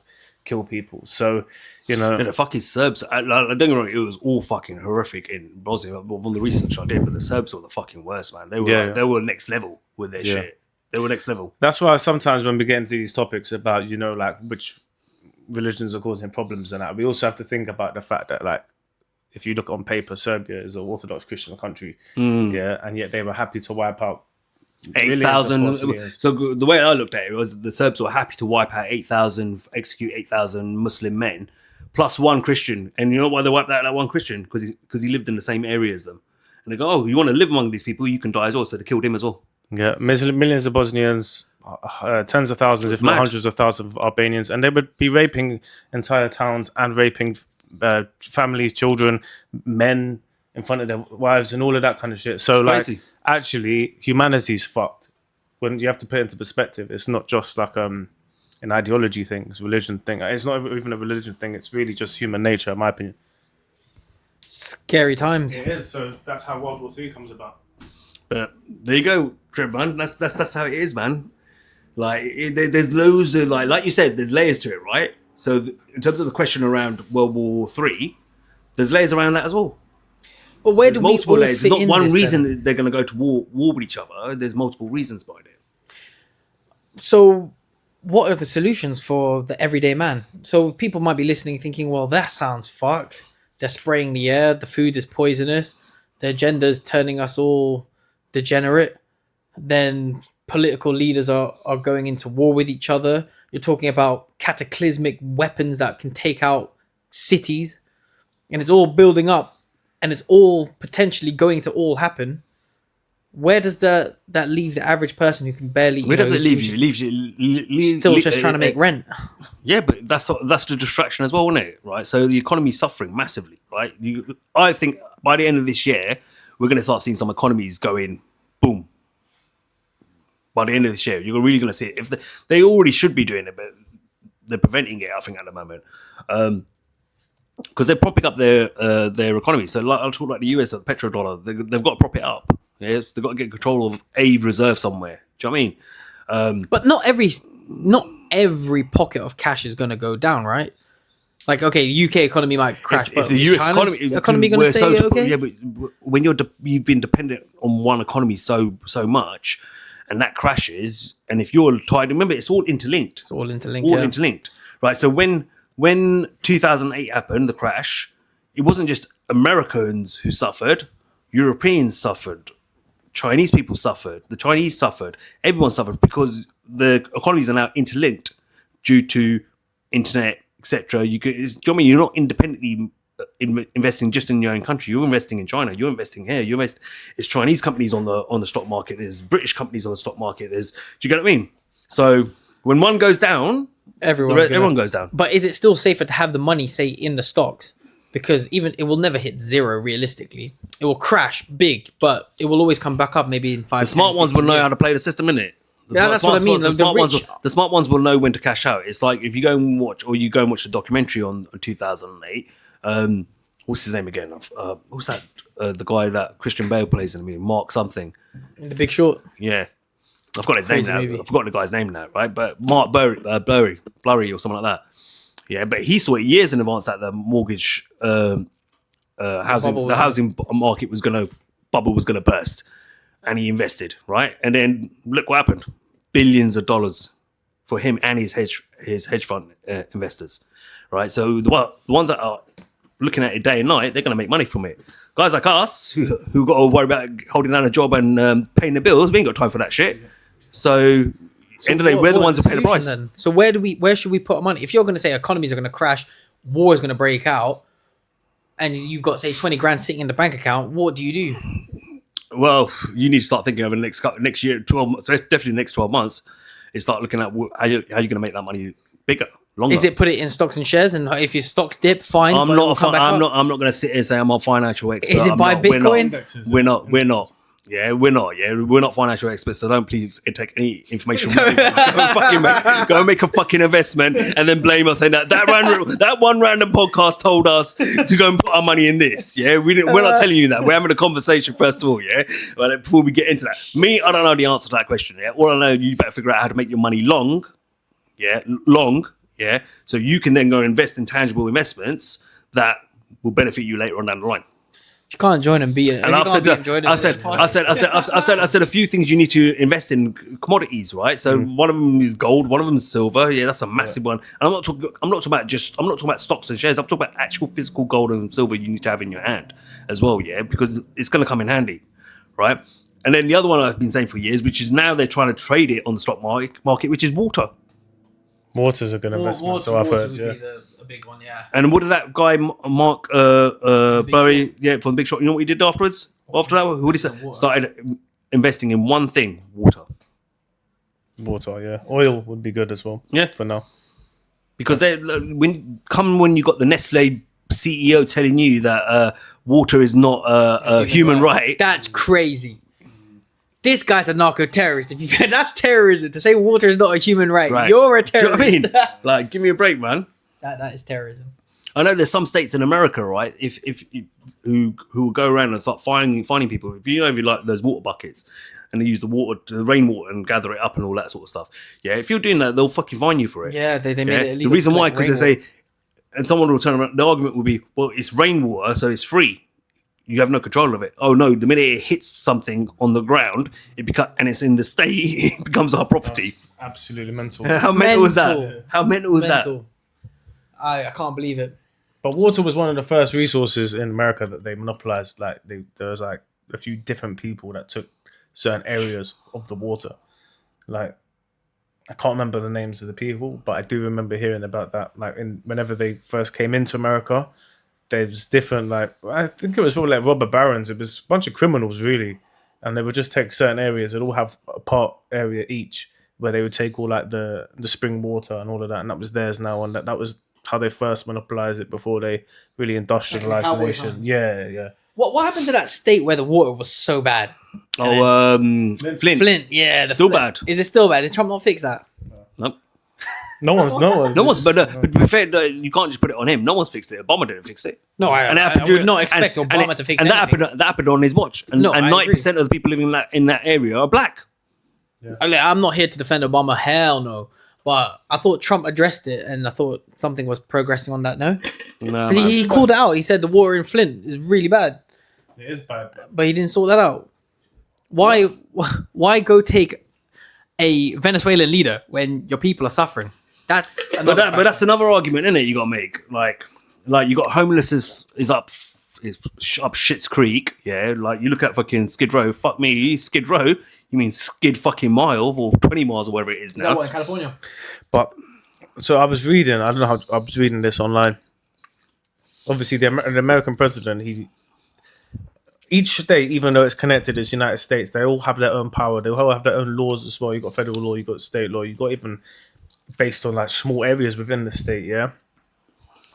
kill people. So, you know, Yeah, the fucking Serbs, don't get me wrong, it was all fucking horrific in Bosnia. From the research I did, but the Serbs were the fucking worst, man. They were they were next level with their shit. They were next level. that's why sometimes when we get into these topics about, you know, like which religions are causing problems and that, we also have to think about the fact that, like, if you look on paper, Serbia is an Orthodox Christian country, yeah, and yet they were happy to wipe out 8,000. So the way I looked at it was the Serbs were happy to wipe out 8,000, execute 8,000 Muslim men, plus one Christian. And you know why they wiped out that one Christian? Because he lived in the same area as them. And they go, oh, you want to live among these people, you can die as well. So they killed him as well. Yeah, millions of Bosnians, tens of thousands, if not mad. hundreds of thousands of Albanians, and they would be raping entire towns and raping families, children, men in front of their wives, and all of that kind of shit. So, It's like, crazy. actually, humanity's fucked. When you have to put it into perspective, it's not just like an ideology thing, it's a religion thing. It's not even a religion thing. It's really just human nature, in my opinion. Scary times. It is. So that's how World War III comes about. But there you go, Trev, man. That's how it is, man. Like, there's loads of, like you said, there's layers to it, right? So in terms of the question around World War III, there's layers around that as well. But where There's do we multiple all layers. fit There's not in one this, reason then? that they're going to go to war with each other. There's multiple reasons behind it. So what are the solutions for the everyday man? So people might be listening thinking, well, that sounds fucked. They're spraying the air, the food is poisonous, the agenda's turning us all degenerate. Then political leaders are going into war with each other. You're talking about cataclysmic weapons that can take out cities. And it's all building up. And it's all potentially going to all happen. Where does that leave the average person who can barely? Where does it leave you? It leaves you Still just trying to make rent. Yeah, but that's the distraction as well, isn't it? Right. So the economy's suffering massively, right? I think by the end of this year, we're going to start seeing some economies going boom. By the end of this year, you're really going to see it. If they already should be doing it, but they're preventing it, I think, at the moment. Because they're propping up their economy. So like, I'll talk about the US, the petrodollar. They've got to prop it up. Yes, they've got to get control of a reserve somewhere. Do you know what I But not every pocket of cash is going to go down, right? Like, okay, the UK economy might crash, If but the is US China's economy going to stay okay? Yeah, but when you've been dependent on one economy so much, and that crashes, and if you're tied, remember it's all interlinked. It's all interlinked. Yeah. Interlinked, right? So when 2008 happened, the crash, it wasn't just Americans who suffered, Europeans suffered, Chinese people suffered, the Chinese suffered, everyone suffered because the economies are now interlinked due to internet, etc. You could, do you know what I mean? You're not independently investing just in your own country. You're investing in China. You're investing here. It's Chinese companies on the stock market. There's British companies on the stock market. Do you get what I mean? So when one goes down, everyone goes down. But is it still safer to have the money, say, in the stocks? Because even it will never hit zero realistically. It will crash big, but it will always come back up maybe in 5 The smart ones will know how to play the system, innit? Yeah, that's what I mean. The smart ones will know when to cash out. It's like if you go and watch the documentary on 2008. What's his name again? What's that? The guy that Christian Bale plays in the movie, Mark something. The Big Short. Yeah, I've got his Crazy name now. movie. I've forgotten the guy's name now, right? But Mark Blurry or something like that. Yeah, but he saw it years in advance that the mortgage housing market bubble was gonna burst, and he invested, right? And then look what happened: billions of dollars for him and his hedge fund investors, right? So the ones that are looking at it day and night, they're gonna make money from it. Guys like us who got to worry about holding down a job and paying the bills, we ain't got time for that shit. So end of the day, we're the ones who pay the price. Then? So where should we put our money? If you're going to say economies are going to crash, war is going to break out, and you've got say 20 grand sitting in the bank account, what do you do? Well, you need to start thinking over the next year, 12 months, definitely the next 12 months, is start looking at how you're going to make that money bigger, longer. Is it put it in stocks and shares, and if your stocks dip, fine. I'm not going to sit here and say I'm a financial expert. Is it buy Bitcoin? We're not. Yeah, we're not. Yeah, we're not financial experts, so don't please take any information. Go and make a fucking investment, and then blame us saying that one random podcast told us to go and put our money in this. Yeah, we're not telling you that. We're having a conversation first of all. Yeah, but before we get into that, I don't know the answer to that question. Yeah, all I know, you better figure out how to make your money long. Yeah, Yeah, so you can then go and invest in tangible investments that will benefit you later on down the line. You can't join and beat it. And I've said a few things you need to invest in commodities, right? So one of them is gold, one of them is silver. Yeah, that's a massive one. And I'm not talking about stocks and shares. I'm talking about actual physical gold and silver you need to have in your hand as well. Yeah, because it's going to come in handy, right? And then the other one I've been saying for years, which is now they're trying to trade it on the stock market, which is water. Water's a good investment. So I've heard. Yeah. A big one, yeah. And what did that guy Mark Burry, from the Big Shot? You know what he did afterwards? After that, what did he say? Started investing in one thing: water. Water, yeah. Oil would be good as well. Yeah, for now. Because when you got the Nestle CEO telling you that water is not a human right. That's crazy. This guy's a narco-terrorist. That's terrorism. To say water is not a human right. You're a terrorist. Do you know what I mean? Like, give me a break, man. That is terrorism. I know there's some states in America, right? Who will go around and start finding people. If you like those water buckets, and they use the rainwater and gather it up and all that sort of stuff. Yeah, if you're doing that, they'll fucking fine you for it. Yeah, they made it illegal. The reason why, because they say, and someone will turn around. The argument will be, well, it's rainwater, so it's free. You have no control of it. Oh no! The minute it hits something on the ground, and it's in the state, it becomes our property. That's absolutely mental. How mental was that? How mental was that? I can't believe it. But water was one of the first resources in America that they monopolized. Like there was like a few different people that took certain areas of the water. Like I can't remember the names of the people, but I do remember hearing about that. Like whenever they first came into America, there was different. Like I think it was probably like robber barons. It was a bunch of criminals really, and they would just take certain areas. They'd all have a part area each where they would take all like the spring water and all of that, and that was theirs now. And that was how they first monopolized it before they really industrialized the nation. Yeah. What happened to that state where the water was so bad? Flint. Yeah, still bad. Is it still bad? Did Trump not fix that? Nope. No one's. But to be fair, you can't just put it on him. No one's fixed it. Obama didn't fix it. No, I would not expect Obama to fix it. And that happened on his watch. And 90% of the people living in that area are black. I'm not here to defend Obama. Hell no. But I thought Trump addressed it, and I thought something was progressing on that. No, No, 'Cause he called it out. He said the water in Flint is really bad, It is bad. but he didn't sort that out. Why go take a Venezuelan leader when your people are suffering? That's but that's another argument, isn't it? You got to make like you got homelessness is up Shit's Creek. Yeah, like you look at fucking Skid Row. Fuck me, Skid Row. You mean Skid fucking Mile or 20 miles or whatever it is now? that what, in California? But so I was reading. I don't know how I was reading this online. Obviously, the American president. Each state, even though it's connected, is United States. They all have their own power. They all have their own laws as well. You got federal law. You got state law. You got even based on like small areas within the state. Yeah.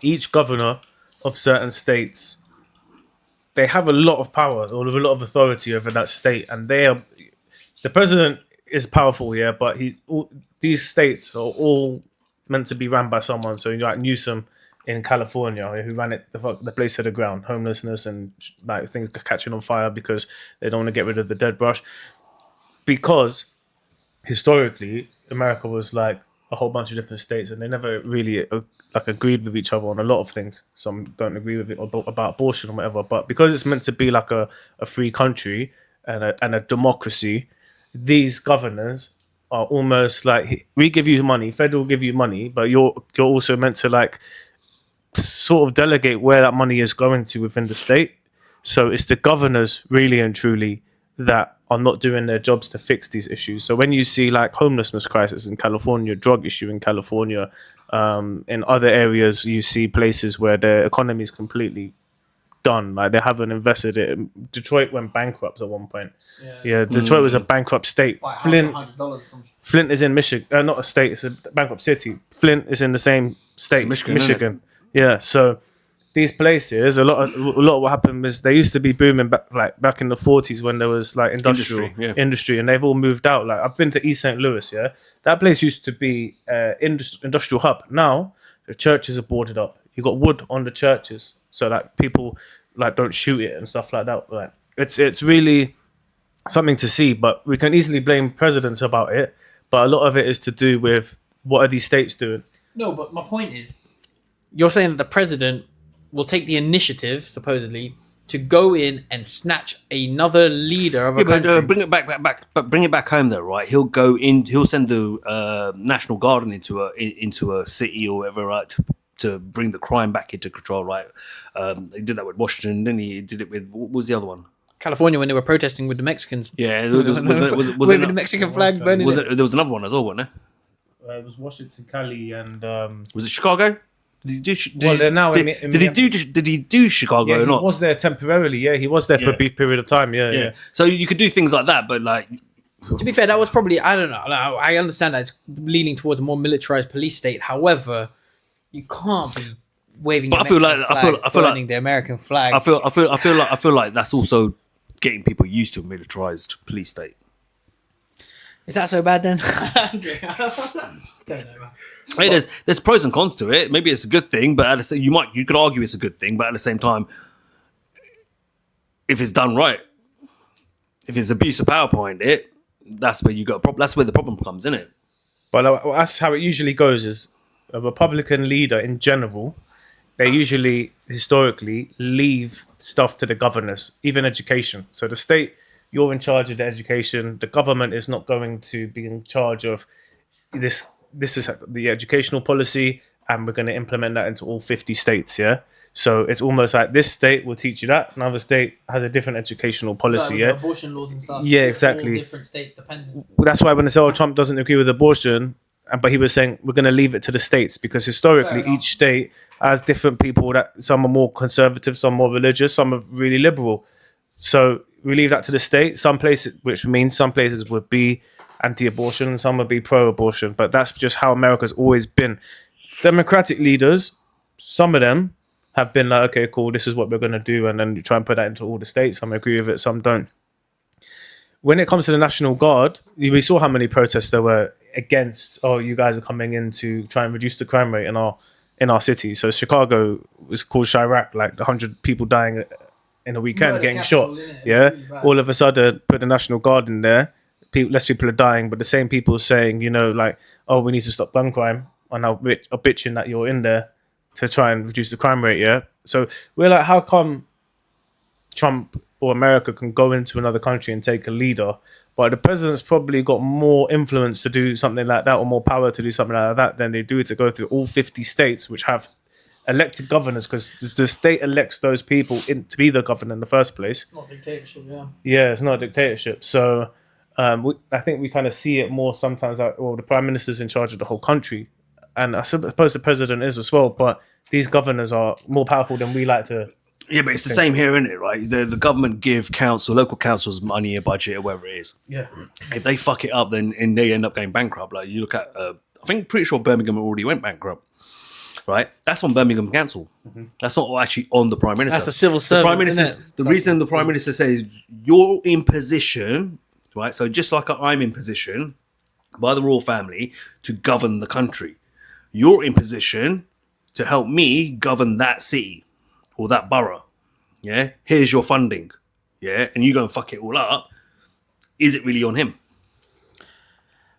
Each governor of certain states, they have a lot of power or a lot of authority over that state, and the president is powerful, yeah, but these states are all meant to be run by someone. So like Newsom in California, who ran the place to the ground, homelessness and like things catching on fire because they don't want to get rid of the dead brush. Because historically, America was like a whole bunch of different states, and they never really agreed with each other on a lot of things. Some don't agree with it about abortion or whatever. But because it's meant to be like a free country and a democracy, these governors are almost like, we give you money, federal give you money, but you're also meant to like sort of delegate where that money is going to within the state. So it's the governors really and truly that are not doing their jobs to fix these issues. So when you see like homelessness crisis in California, drug issue in California, in other areas, you see places where their economy is completely done. Like they haven't invested it. Detroit went bankrupt at one point. Yeah, Detroit was a bankrupt state. Flint is in Michigan, not a state. It's a bankrupt city. Flint is in the same state, Michigan. Yeah, so these places, a lot of what happened was they used to be booming back in the 40s when there was like industry, and they've all moved out. Like I've been to East St. Louis, yeah. That place used to be industrial hub. Now the churches are boarded up. You got wood on the churches, so that people like don't shoot it and stuff like that. Like it's really something to see. But we can easily blame presidents about it. But a lot of it is to do with what are these states doing. No, but my point is, you're saying that the president will take the initiative, supposedly, to go in and snatch another leader of a country. Bring it back home though, right? He'll go in. He'll send the National Guard into a city or whatever, right, to bring the crime back into control, right? He did that with Washington, then he did it with, what was the other one? California, when they were protesting with the Mexicans. Yeah, was waving the Mexican flags, burning it. There was another one as well, wasn't there? It was Washington, Cali, and was it Chicago? Did he do Chicago or not? He was there temporarily. Yeah, he was there for a brief period of time. Yeah. So you could do things like that, but like, to be fair, that was probably, I don't know. I understand that it's leaning towards a more militarized police state. However, you can't be waving. But I feel like the American flag. I feel like that's also getting people used to a militarized police state. Is that so bad then? Don't know, man. Hey, there's pros and cons to it. Maybe it's a good thing, but you could argue it's a good thing. But at the same time, if it's done right, if there's abuse of power behind it, that's where you got a problem. That's where the problem comes, isn't it? But that's how it usually goes. Is a Republican leader in general, they usually historically leave stuff to the governors, even education. So the state, you're in charge of the education. The government is not going to be in charge of this. This is the educational policy, and we're going to implement that into all 50 states. Yeah. So it's almost like this state will teach you that, another state has a different educational policy. Yeah. Abortion laws and stuff. Yeah, exactly. All different states dependent. That's why when they say, "Oh, Trump doesn't agree with abortion," but he was saying we're going to leave it to the states because historically each state has different people. That some are more conservative, some more religious, some are really liberal. So we leave that to the state. Some places, which means some places would be anti-abortion, some would be pro-abortion, but that's just how America's always been. Democratic leaders, some of them have been like, okay, cool, this is what we're going to do, and then you try and put that into all the states. Some agree with it, some don't. When it comes to the National Guard, we saw how many protests there were against, oh, you guys are coming in to try and reduce the crime rate in our city. So Chicago was called Chirac, like 100 people dying in a weekend, getting shot. Yeah, really all of a sudden put the National Guard in there. less people are dying, but the same people saying, you know, like, oh, we need to stop gun crime, are now are bitching that you're in there to try and reduce the crime rate. Yeah. So we're like, how come Trump or America can go into another country and take a leader, but the president's probably got more influence to do something like that, or more power to do something like that, than they do to go through all 50 states, which have elected governors, because the state elects those people to be the governor in the first place. It's not dictatorship, yeah. Yeah, it's not a dictatorship. So I think we kind of see it more sometimes like, well, the prime minister's in charge of the whole country. And I suppose the president is as well, but these governors are more powerful than we like to. Yeah, but it's the same here, isn't it? Right? The government give local councils money, a budget, or whatever it is. Yeah. If they fuck it up, then and they end up going bankrupt. Like you look at, pretty sure Birmingham already went bankrupt. Right? That's on Birmingham Council. Mm-hmm. That's not actually on the Prime Minister. That's the civil servant. The Prime Minister. The reason the Prime Minister says you're in position, right? So just like I'm in position by the royal family to govern the country, you're in position to help me govern that city or that borough. Yeah, here's your funding. Yeah, and you go and fuck it all up. Is it really on him?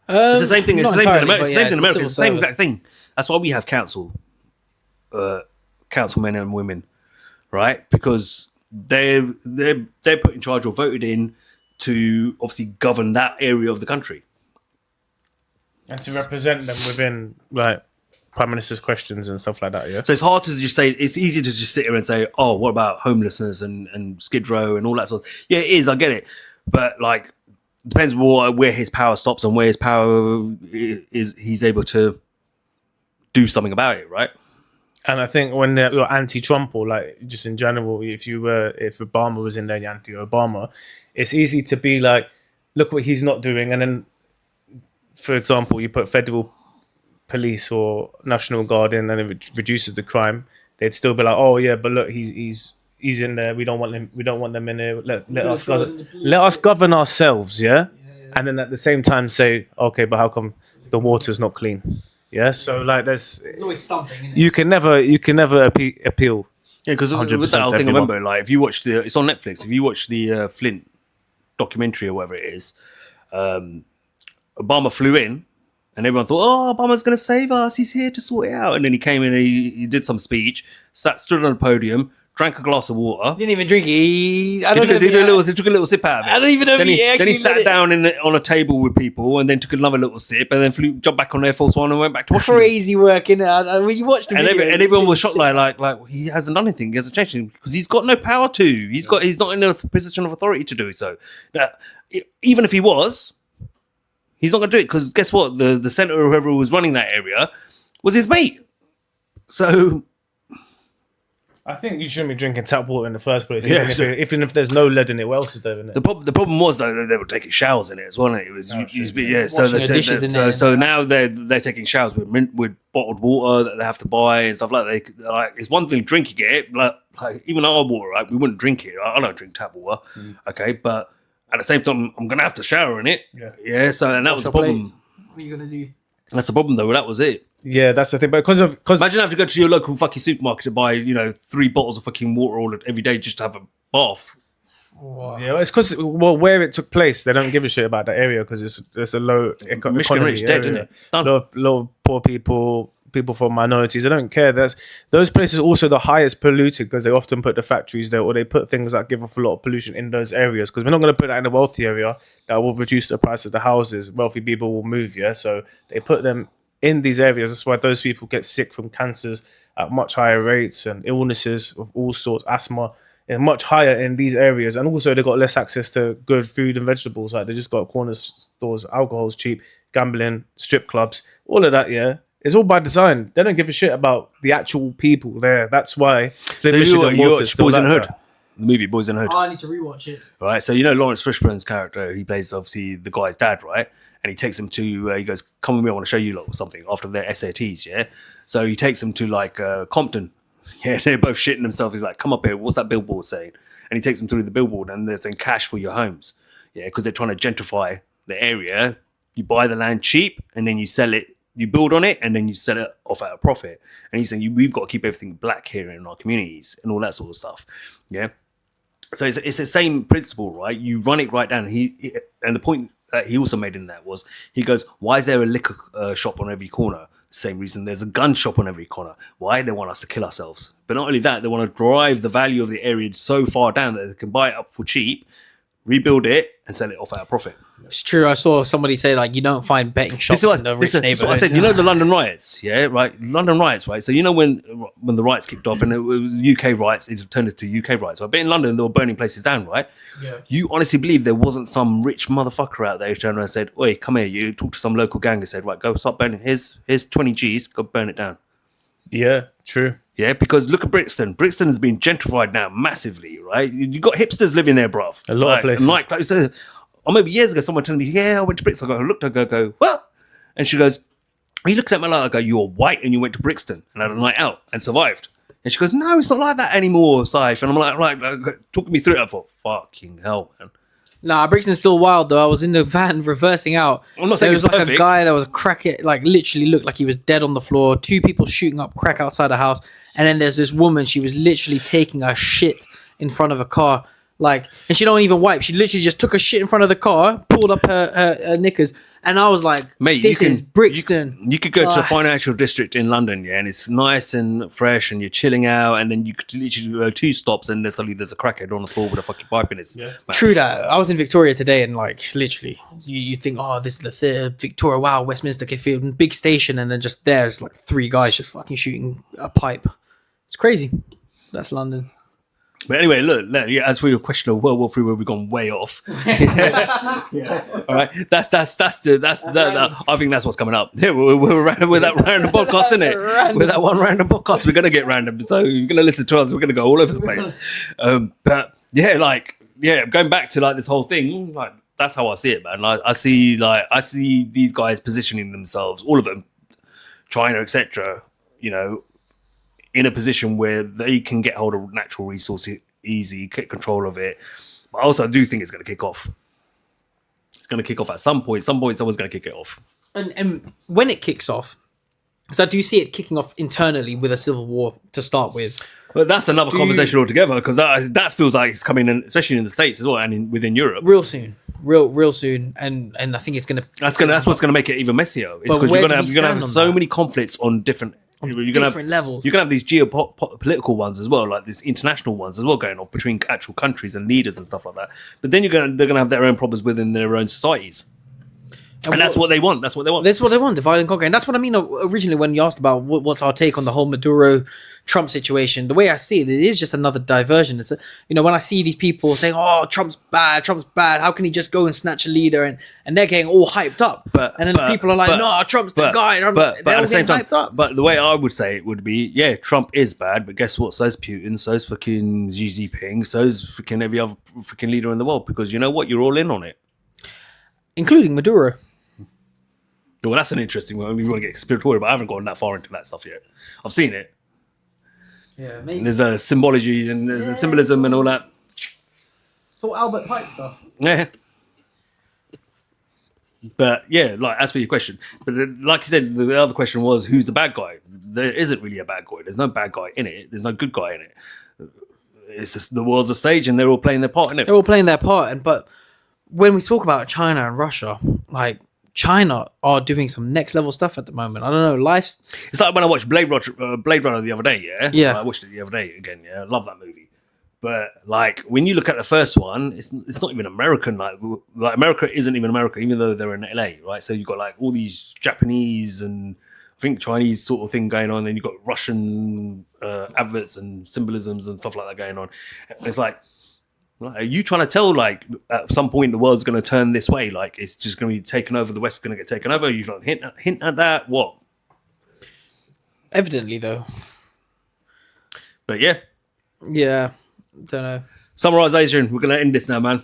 It's the same thing. It's the same thing in America. It's the same exact thing. That's why we have councilmen and women, right? Because they're put in charge or voted in to obviously govern that area of the country and to represent them within like prime minister's questions and stuff like that. Yeah. So it's hard to just say. It's easy to just sit here and say, "Oh, what about homelessness and Skid Row and all that sort of." Yeah, it is. I get it, but like, it depends where his power stops and where his power is. He's able to do something about it, right? And I think when you're anti-Trump or like just in general, if Obama was in there, you're anti-Obama, it's easy to be like, look what he's not doing. And then, for example, you put federal police or National Guard in and it reduces the crime. They'd still be like, oh yeah, but look, he's in there. We don't want him. We don't want them in there. Let us govern ourselves, yeah? And then at the same time say, okay, but how come the water's not clean? Yeah, so like there's always something. Isn't it? You can never appeal. Yeah, because with that whole thing, I remember like if you watch it's on Netflix. If you watch the Flint documentary or whatever it is, Obama flew in, and everyone thought, "Oh, Obama's going to save us. He's here to sort it out." And then he came in, and he did some speech, stood on a podium, drank a glass of water. He didn't even drink it. He took a little sip out of it. I don't even know then if he sat down on a table with people and then took another little sip and then jumped back on Air Force One and went back to Washington. Crazy work, innit? When you watched the video, and everyone was shocked like he hasn't done anything. He hasn't changed anything because he's got no power to. He's not in a position of authority to do so. Now, even if he was, he's not going to do it because guess what? The senator or whoever was running that area was his mate. So I think you shouldn't be drinking tap water in the first place. Yeah, even if there's no lead in it, what else is there in it? The problem was though they were taking showers in it as well. It was so now they're taking showers with bottled water that they have to buy and stuff like that. Like it's one thing drinking it, like even our water, right? We wouldn't drink it. I don't drink tap water, okay, but at the same time, I'm gonna have to shower in it. Yeah. So and that was the problem. What are you gonna do? That's the problem though. That was it. Yeah, that's the thing. But because imagine having to go to your local fucking supermarket to buy 3 bottles of fucking water every day just to have a bath. Wow. Yeah, it's because where it took place, they don't give a shit about that area because it's a low Michigan Rich dead, isn't it? A lot of poor people from minorities. They don't care. Those places are also the highest polluted because they often put the factories there or they put things that give off a lot of pollution in those areas because we're not going to put that in a wealthy area that will reduce the price of the houses. Wealthy people will move, yeah? So they put them in these areas. That's why those people get sick from cancers at much higher rates and illnesses of all sorts, asthma, and much higher in these areas. And also they got less access to good food and vegetables. Like they just got corner stores, alcohol's cheap, gambling, strip clubs, all of that, yeah. It's all by design. They don't give a shit about the actual people there. That's why Michigan Water is still Boys in the Hood. The movie Boys in the Hood. Oh, I need to rewatch it. Right, so Lawrence Fishburne's character, he plays obviously the guy's dad, right? And he takes him to, he goes, come with me, I want to show you or something after their SATs, yeah? So he takes them to like Compton. Yeah, they're both shitting themselves. He's like, come up here, what's that billboard saying? And he takes them through the billboard and they're saying cash for your homes. Yeah, because they're trying to gentrify the area. You buy the land cheap and then you sell it, you build on it and then you sell it off at a profit. And he's saying, we've got to keep everything black here in our communities and all that sort of stuff. Yeah. So it's the same principle, right? You run it right down. And the point that he also made in that was, he goes, why is there a liquor shop on every corner? Same reason there's a gun shop on every corner. Why? They want us to kill ourselves. But not only that, they want to drive the value of the area so far down that they can buy it up for cheap, rebuild it, and sell it off at a profit. It's true. I saw somebody say like you don't find betting shops in the rich this is what I neighborhoods. said. You know the London riots, yeah, right? London riots, right? So you know when the riots kicked off and it was UK riots, it turned into UK riots. Right? But in London, they were burning places down, right? Yeah. You honestly believe there wasn't some rich motherfucker out there who turned around and said, "Oi, come here, you." Talk to some local gang and said, "Right, go start burning. Here's 20 G's. Go burn it down." Yeah, true. Yeah, because look at Brixton. Brixton has been gentrified now massively, right? You got hipsters living there, bruv. A lot of places. Nightclubs. I remember years ago, someone telling me, "Yeah, I went to Brixton." I looked at her, go, "What?" And she goes, "You looked at me like, I go, you're white and you went to Brixton and had a night out and survived." And she goes, "No, it's not like that anymore, Saif." And I'm like, right, talking me through it. I thought, fucking hell, man. Nah, Brixton's still wild though. I was in the van reversing out. I'm not There saying was it's like a perfect. guy that was a crack it, like literally looked like he was dead on the floor. 2 people shooting up crack outside the house, and then there's this woman. She was literally taking a shit in front of a car, like, and she don't even wipe. She literally just took a shit in front of the car, pulled up her knickers, and I was like, Mate, "This is Brixton." You could go to the Ah. financial district in London, yeah, and it's nice and fresh, and you're chilling out, and then you could literally go 2 stops, and suddenly there's a crackhead on the floor with a fucking pipe in his mouth. True that. I was in Victoria today, and like literally, you think, oh, this is the theatre, Victoria, wow, Westminster Cathedral, big station, and then just there's like 3 guys just fucking shooting a pipe. It's crazy. That's London. But anyway, look, yeah, as for your question of World War III, where we've gone way off. Yeah. All right, that's I think that's what's coming up. Yeah, we're with that random podcast, isn't it? With that one random podcast, we're gonna get random. So you're gonna listen to us. We're gonna go all over the place. But yeah, going back to like this whole thing, like that's how I see it, man. Like I see these guys positioning themselves, all of them, China, etc. You know, in a position where they can get hold of natural resources easy, get control of it. But also, I do think it's going to kick off. It's going to kick off at some point. Someone's going to kick it off. And when it kicks off, because I do see it kicking off internally with a civil war to start with. But that's another conversation altogether, because that feels like it's coming in, especially in the States as well, and within Europe. Real soon. Real soon. And I think it's going to... That's what's going to make it even messier. It's because you're going to have so many conflicts on different... different levels. You're going to have these geopolitical ones as well, like these international ones as well going on between actual countries and leaders and stuff like that. But then they're going to have their own problems within their own societies. And that's what they want. That's what they want. That's what they want, divide and conquer. And that's what I mean originally when you asked about what's our take on the whole Maduro-Trump situation. The way I see it, it is just another diversion. It's when I see these people saying, "Oh, Trump's bad. How can he just go and snatch a leader?" And they're getting all hyped up. And then people are like, "No, Trump's the guy." But they're at all the same getting time, hyped up. but the way I would say it would be, yeah, Trump is bad, but guess what? So's Putin, so's fucking Xi Jinping, so's freaking every other freaking leader in the world, because you know what? You're all in on it. Including Maduro. Well, that's an interesting one. I mean, we want to get conspiratorial, but I haven't gone that far into that stuff yet. I've seen it. Yeah, maybe. There's a symbology and there's a symbolism and all that. It's all Albert Pike stuff. Yeah. But yeah, like as for your question, but like you said, the other question was, who's the bad guy? There isn't really a bad guy. There's no bad guy in it. There's no good guy in it. It's just the world's a stage, and they're all playing their part in it. They're all playing their part, but when we talk about China and Russia, like China are doing some next level stuff at the moment. I don't know, life's... It's like when I watched Blade Runner the other day, yeah? Yeah. I watched it the other day again, yeah? I love that movie. But, like, when you look at the first one, it's not even American. Like America isn't even America, even though they're in LA, right? So you've got, like, all these Japanese and I think Chinese sort of thing going on. Then you've got Russian adverts and symbolisms and stuff like that going on. And it's like, are you trying to tell, like, at some point the world's going to turn this way? Like, it's just going to be taken over, the West's going to get taken over? Are you trying to hint at that? What? Evidently, though. But, yeah. Yeah. Don't know. Summarization. We're going to end this now, man.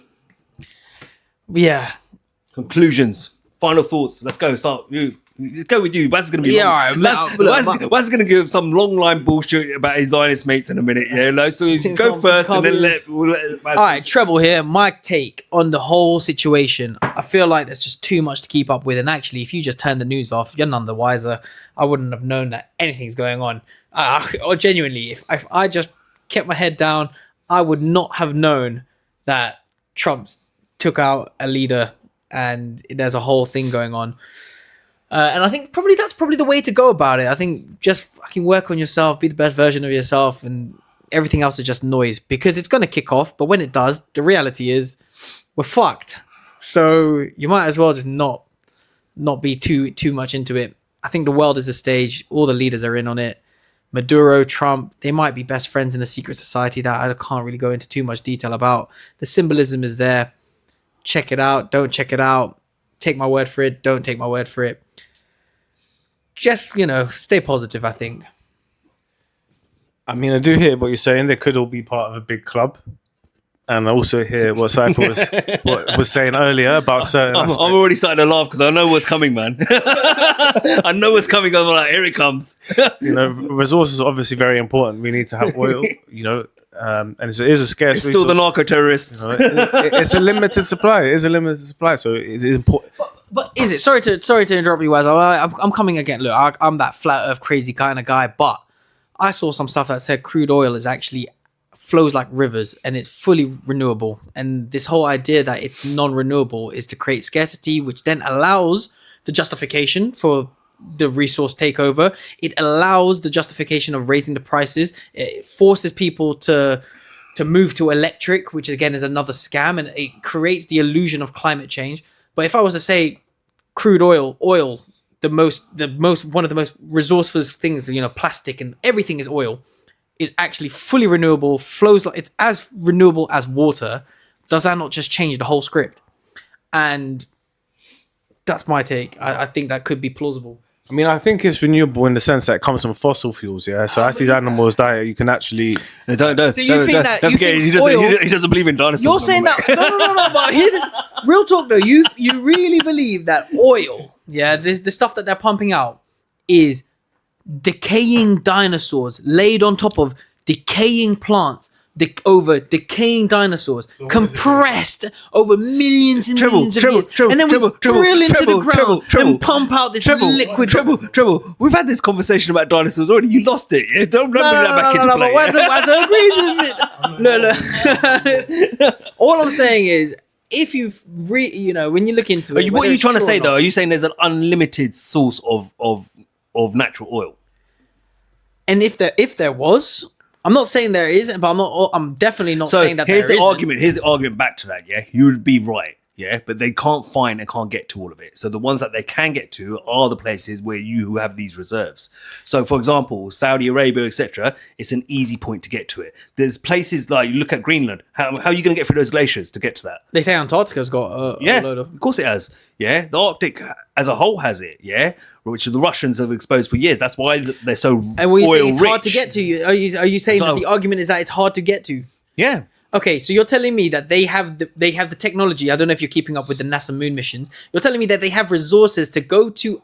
Yeah. Conclusions. Final thoughts. Let's go. Start. Let's go with you. Waz's going to be Yeah, long. all right. Waz's going to give some long line bullshit about his Zionist mates in a minute. Yeah, no? So you go first and then we'll let Waz. All right, Treble here. My take on the whole situation. I feel like there's just too much to keep up with. And actually, if you just turn the news off, you're none the wiser. I wouldn't have known that anything's going on. Or genuinely, if I just kept my head down, I would not have known that Trump took out a leader and there's a whole thing going on. And I think that's probably the way to go about it. I think just fucking work on yourself, be the best version of yourself, and everything else is just noise, because it's going to kick off. But when it does, the reality is we're fucked. So you might as well just not be too much into it. I think the world is a stage. All the leaders are in on it. Maduro, Trump, they might be best friends in a secret society that I can't really go into too much detail about. The symbolism is there. Check it out. Don't check it out. Take my word for it. Don't take my word for it. Just, stay positive, I think. I mean, I do hear what you're saying. They could all be part of a big club. And I also hear what Cypher was saying earlier about certain I'm already starting to laugh because I know what's coming, man. I know what's coming. I'm like, here it comes. Resources are obviously very important. We need to have oil, and it is a scarce It's resource. still the narco-terrorists. It's a limited supply. It is a limited supply, so it is important. But is it? Sorry to interrupt you guys. I'm coming again. Look, I'm that flat earth crazy kind of guy, but I saw some stuff that said crude oil is actually flows like rivers and it's fully renewable. And this whole idea that it's non-renewable is to create scarcity, which then allows the justification for the resource takeover. It allows the justification of raising the prices. It forces people to move to electric, which again is another scam, and it creates the illusion of climate change. But if I was to say crude oil, the most one of the most resourceful things, plastic and everything is oil, is actually fully renewable, flows like it's as renewable as water, does that not just change the whole script? And that's my take. I think that could be plausible. I mean, I think it's renewable in the sense that it comes from fossil fuels, yeah? So as these animals die, you can actually... Don't So you think that- don't you forget, think he doesn't believe in dinosaurs. You're saying that no, but hear this. Real talk though, you really believe that oil, the stuff that they're pumping out, is decaying dinosaurs laid on top of decaying plants, over decaying dinosaurs, compressed over millions and millions of years, and then we drill into the ground and pump out this liquid. Treble. We've had this conversation about dinosaurs already. You lost it. Yeah? Don't bring that back into play. But Wazza agrees with it. No. All I'm saying is, if you've when you look into it, What are you trying to say though? Are you saying there's an unlimited source of natural oil? And if there was, I'm not saying there isn't, but I'm definitely not saying that there isn't. Here's the argument back to that, yeah? You would be right, yeah? But they can't find and can't get to all of it. So the ones that they can get to are the places where you have these reserves. So for example, Saudi Arabia, etc., it's an easy point to get to it. There's places like, you look at Greenland, how are you going to get through those glaciers to get to that? They say Antarctica's got a load of... Of course it has, yeah? The Arctic as a whole has it, yeah? Which the Russians have exposed for years. That's why they're so And when you say it's oil-rich. hard to get to, are you saying that the argument is that it's hard to get to? Yeah. Okay, so you're telling me that they have the technology. I don't know if you're keeping up with the NASA moon missions. You're telling me that they have resources to go to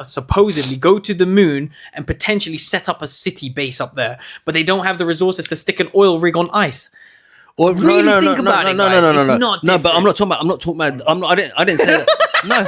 supposedly go to the moon and potentially set up a city base up there, but they don't have the resources to stick an oil rig on ice. Or Really think about it, guys. It's not No, but different. I'm not talking about. I didn't say that. No.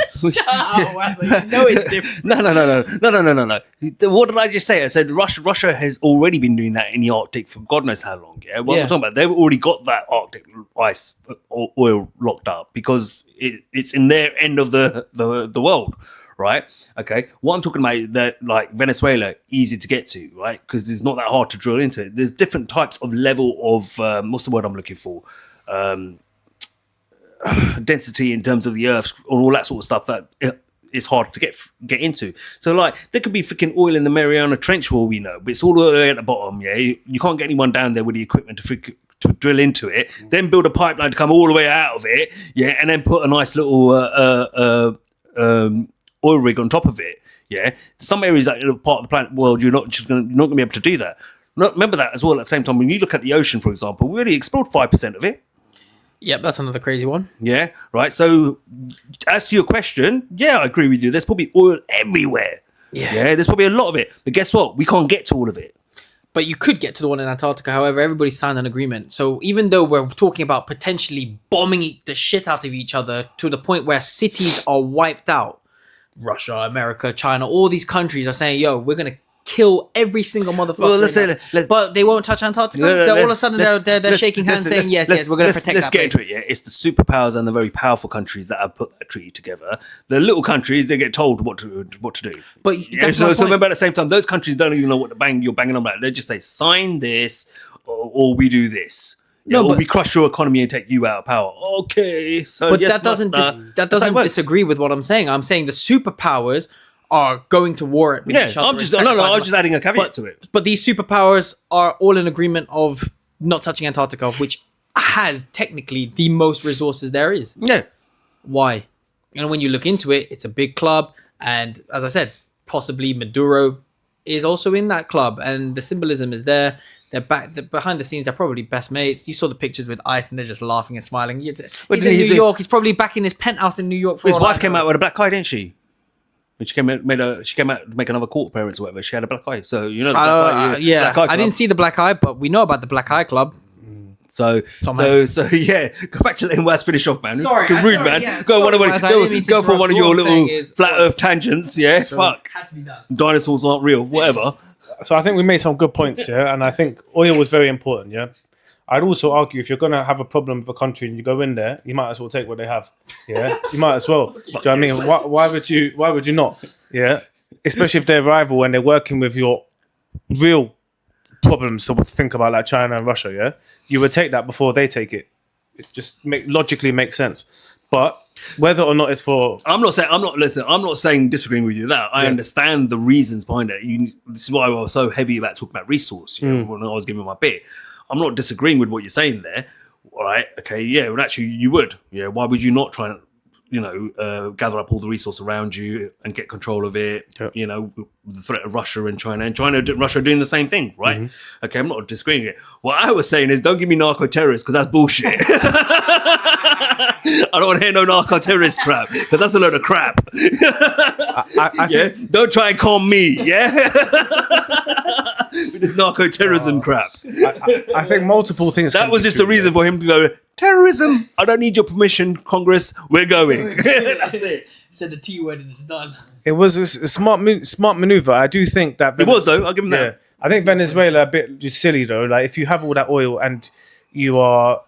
No, it's different. No. What did I just say? I said Russia has already been doing that in the Arctic for God knows how long. Yeah, what I'm talking about, they've already got that Arctic ice or oil locked up because it's in their end of the world, right? Okay. What I'm talking about is that, like, Venezuela, easy to get to, right? Because it's not that hard to drill into it. There's different types of level of what's the word I'm looking for? Density in terms of the earth or all that sort of stuff that it's hard to get into. So like there could be freaking oil in the Mariana Trench for all we know, but it's all the way at the bottom. Yeah, you can't get anyone down there with the equipment to drill into it, then build a pipeline to come all the way out of it. Yeah, and then put a nice little oil rig on top of it. Yeah, some areas that are part of the planet world, you're not going to be able to do that. Remember that as well. At the same time, when you look at the ocean, for example, we already explored 5% of it. Yep, that's another crazy one. Yeah, right. So, as to your question, yeah, I agree with you. There's probably oil everywhere. Yeah, there's probably a lot of it. But guess what? We can't get to all of it. But you could get to the one in Antarctica. However, everybody signed an agreement. So even though we're talking about potentially bombing the shit out of each other to the point where cities are wiped out, Russia, America, China, all these countries are saying, yo, we're going to kill every single motherfucker. Well, let's in say- that. let's- but they won't touch Antarctica. All of a sudden, they're shaking hands, saying, "Yes, we're going to protect Let's that get place." into it. Yeah, it's the superpowers and the very powerful countries that have put that treaty together. The little countries, they get told what to do. But Yeah, that's my so point. remember, at the same time, those countries don't even know what you're banging on about. They just say, sign this, or we do this. No, Or but- we crush your economy and take you out of power. Okay, so But yes, that doesn't master. that That's how doesn't it works. disagree with what I'm saying. I'm saying the superpowers are going to war with Yeah, each other. I'm and just sacrifice I'm just adding a caveat to it. But these superpowers are all in agreement of not touching Antarctica, which has technically the most resources there is. Yeah, Why? And when you look into it, it's a big club, and as I said, possibly Maduro is also in that club, and the symbolism is there. Behind the scenes, they're probably best mates. You saw the pictures with Ice, and they're just laughing and smiling. He's in New York. He's probably back in his penthouse in New York. For his all I wife came know. out with a black eye, didn't she? When she came out to make another court appearance or whatever. She had a black eye, so you know. The black eye, Yeah, black eye I club. didn't see the black eye, but we know about the black eye club. So yeah, go back to letting Waz finish off, man. Sorry, Fucking I'm rude, sorry, man. yeah, Go, sorry, Waz, I didn't mean to go for interrupt. one of What your I'm saying little is- flat Earth tangents. Yeah, fuck. Had to be done. Dinosaurs aren't real. Whatever. So I think we made some good points here, and I think oil was very important. Yeah, I'd also argue if you're gonna have a problem with a country and you go in there, you might as well take what they have. Yeah, you might as well. Do you know what I mean? Why would you not? Yeah, especially if they're rival and they're working with your real problems to think about, like China and Russia. Yeah, you would take that before they take it. It just logically makes sense. But whether or not it's for I'm not saying disagreeing with you that. I understand the reasons behind it. This is why I was so heavy about talking about resource, you know, when I was giving my bit. I'm not disagreeing with what you're saying there. All right, okay, yeah, well, actually you would. Yeah, why would you not try and, you know, gather up all the resource around you and get control of it, you know, with the threat of Russia and China Russia doing the same thing, right? Okay, I'm not disagreeing with it. What I was saying is don't give me narco-terrorists because that's bullshit. I don't want to hear no narco-terrorist crap because that's a load of crap. I Yeah, think don't try and calm me, yeah? With this narco-terrorism crap. I think multiple things. That can was be just true, a reason for him to go, terrorism, I don't need your permission, Congress, we're going. That's it. Said the T word and it's done. It was a smart maneuver. I do think that It was, though, I'll give him Yeah, that. I think Venezuela a bit just silly though. Like if you have all that oil and you are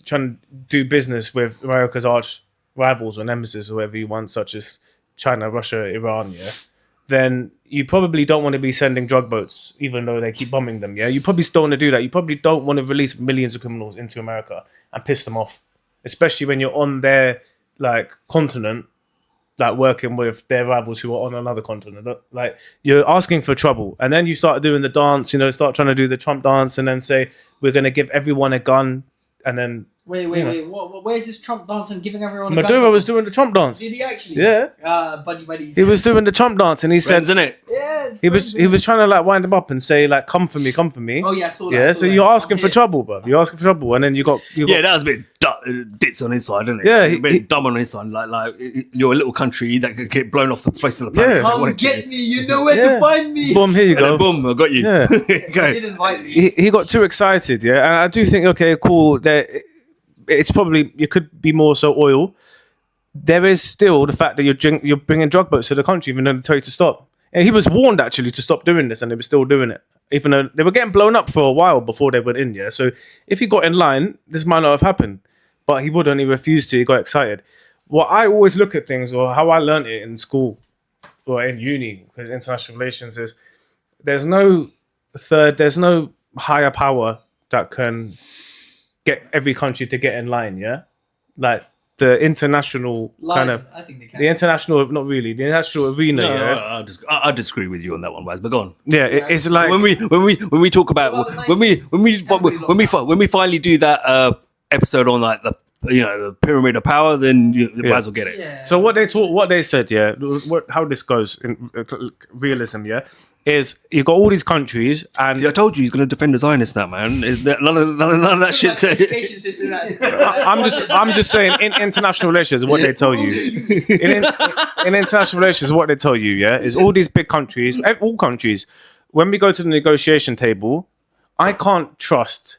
trying to do business with America's arch rivals or nemesis or whatever you want, such as China, Russia, Iran, yeah, then you probably don't want to be sending drug boats, even though they keep bombing them. Yeah, you probably still want to do that. You probably don't want to release millions of criminals into America and piss them off, especially when you're on their like continent, like working with their rivals who are on another continent. Like you're asking for trouble, and then you start doing the dance. You know, start trying to do the Trump dance, and then say we're going to give everyone a gun, and then Wait. Where's this Trump dance and giving everyone a gun? Maduro was doing the Trump dance. Did he actually? Yeah. Buddies. He was doing the Trump dance, and he said Friends, innit? Yeah. he was trying to like wind him up and say like, "Come for me, come for me." Oh yeah, I saw that. Yeah, I so saw you're that. asking for trouble, bro. You're asking for trouble, and then you got Yeah, that was a bit dits on his side, isn't it? Yeah, a bit dumb on his side. Like you're a little country that could get blown off the face of the planet. Yeah. if you Come wanted to. get me. You know where Yeah. to find me. boom. Here you And then go. boom, I got you. Yeah. Okay. He didn't invite me. He got too excited, yeah, and I do think okay, cool. That it's probably you could be more so oil. There is still the fact that you're bringing drug boats to the country, even though they tell you to stop. And he was warned actually to stop doing this, and they were still doing it, even though they were getting blown up for a while before they went in. Yeah, so if he got in line, this might not have happened, but he wouldn't. He refused to. He got excited. What I always look at things, or how I learned it in school or in uni, because international relations is there's no higher power that can get every country to get in line. Yeah, like the international kind of. I think they can. The international, not really. The international arena, No, yeah, I disagree with you on that one, Waz. But go on. yeah. It's like When we talk about Well, the when we finally do that episode on like the pyramid of power, then Waz will get it. Yeah. so. What they said, yeah. How this goes in realism, yeah, is you got all these countries, and See, I told you he's going to defend the Zionists now, man. Is that none of that shit? Education system. I'm just saying in international relations, what they tell you. In international relations, what they tell you, yeah, is all these big countries, all countries. When we go to the negotiation table, I can't trust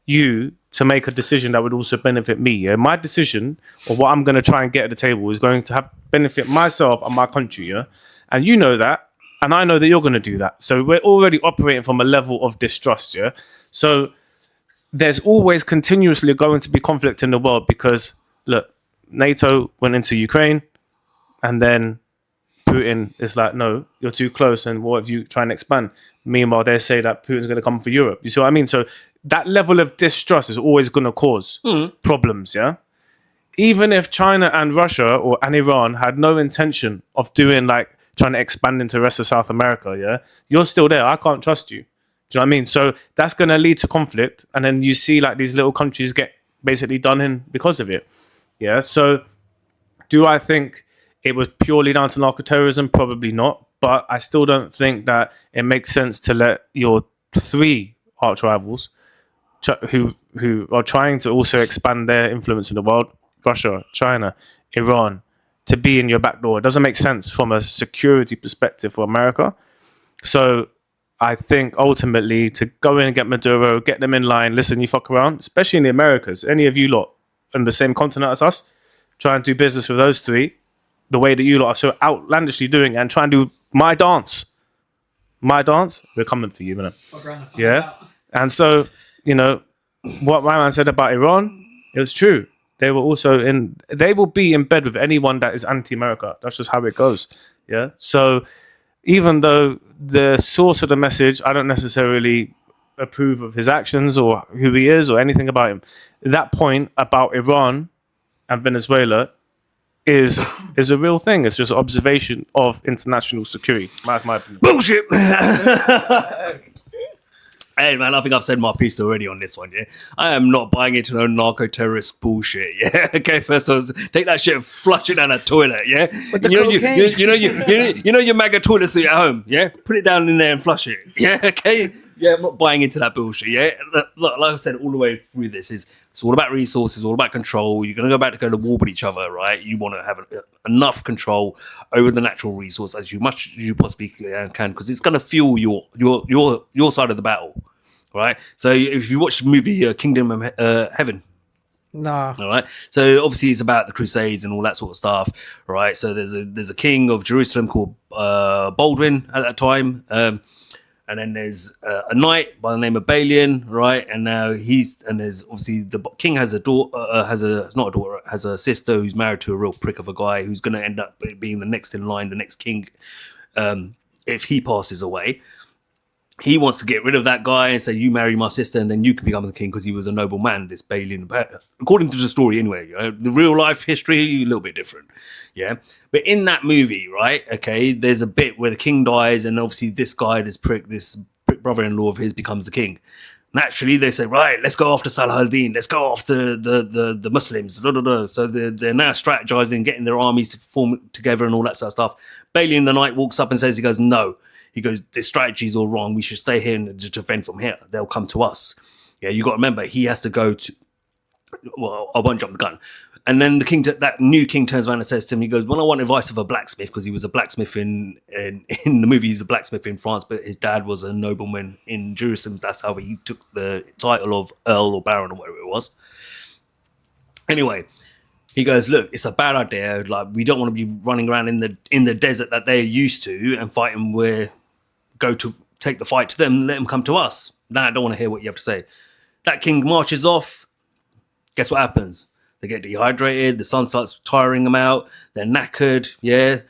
you to make a decision that would also benefit me. Yeah? My decision or what I'm going to try and get at the table is going to have benefit myself and my country. Yeah, and you know that, and I know that you're going to do that. So we're already operating from a level of distrust, yeah? So there's always continuously going to be conflict in the world because, look, NATO went into Ukraine, and then Putin is like, no, you're too close, and what if you try and expand? Meanwhile, they say that Putin's going to come for Europe. You see what I mean? So that level of distrust is always going to cause problems, yeah? Even if China and Russia and Iran had no intention of doing, like, trying to expand into the rest of South America, yeah? You're still there. I can't trust you. Do you know what I mean? So that's going to lead to conflict, and then you see, like, these little countries get basically done in because of it, yeah? So do I think it was purely down to narco-terrorism? Probably not. But I still don't think that it makes sense to let your three arch rivals who are trying to also expand their influence in the world, Russia, China, Iran, to be in your back door. It doesn't make sense from a security perspective for America. So I think ultimately to go in and get Maduro, get them in line, listen, you fuck around, especially in the Americas, any of you lot on the same continent as us, try and do business with those three, the way that you lot are so outlandishly doing it, and try and do my dance, we're coming for you, man. Yeah. And so, you know, what my man said about Iran, it was true. They will be in bed with anyone that is anti-America. That's just how it goes. Yeah. So even though the source of the message, I don't necessarily approve of his actions or who he is or anything about him, that point about Iran and Venezuela is a real thing. It's just an observation of international security. My opinion. Bullshit. Hey man, I think I've said my piece already on this one. Yeah, I am not buying into no narco-terrorist bullshit. Yeah, okay. First of all, take that shit and flush it down the toilet. Yeah, But the you know your MAGA toilet seat at home. Yeah, put it down in there and flush it. Yeah, okay. Yeah, I'm not buying into that bullshit. Yeah, look, like I said all the way through this, it's all about resources, all about control. You're going to go to war with each other, right? You want to have enough control over the natural resource as much as you possibly can, because it's going to fuel your side of the battle, right? So if you watch the movie Kingdom of Heaven, Nah. all right. So obviously it's about the Crusades and all that sort of stuff, right? So there's a king of Jerusalem called Baldwin at that time. And then there's a knight by the name of Balian, right? And now there's obviously the king has a daughter, has a sister who's married to a real prick of a guy who's going to end up being the next in line, the next king, if he passes away. He wants to get rid of that guy and say, you marry my sister and then you can become the king because he was a noble man, this Balian. According to the story anyway, the real life history, a little bit different. Yeah. But in that movie, right, okay, there's a bit where the king dies and obviously this guy, this prick brother-in-law of his becomes the king. Naturally, they say, right, let's go after Salah al-Din. Let's go after the Muslims. Blah, blah, blah. So they're now strategizing, getting their armies to form together and all that sort of stuff. Balian the knight walks up and says, he goes, no. He goes, this strategy is all wrong. We should stay here and just defend from here. They'll come to us. Yeah, you got to remember, he has to go to... Well, I won't jump the gun. And then that new king turns around and says to him, he goes, well, I want advice of a blacksmith, because he was a blacksmith in the movie. He's a blacksmith in France, but his dad was a nobleman in Jerusalem. That's how he took the title of Earl or Baron or whatever it was. Anyway, he goes, look, it's a bad idea. Like, we don't want to be running around in the desert that they're used to and fighting where... Go to take the fight to them, let them come to us. Nah, I don't want to hear what you have to say. That king marches off. Guess what happens? They get dehydrated. The sun starts tiring them out. They're knackered. Yeah.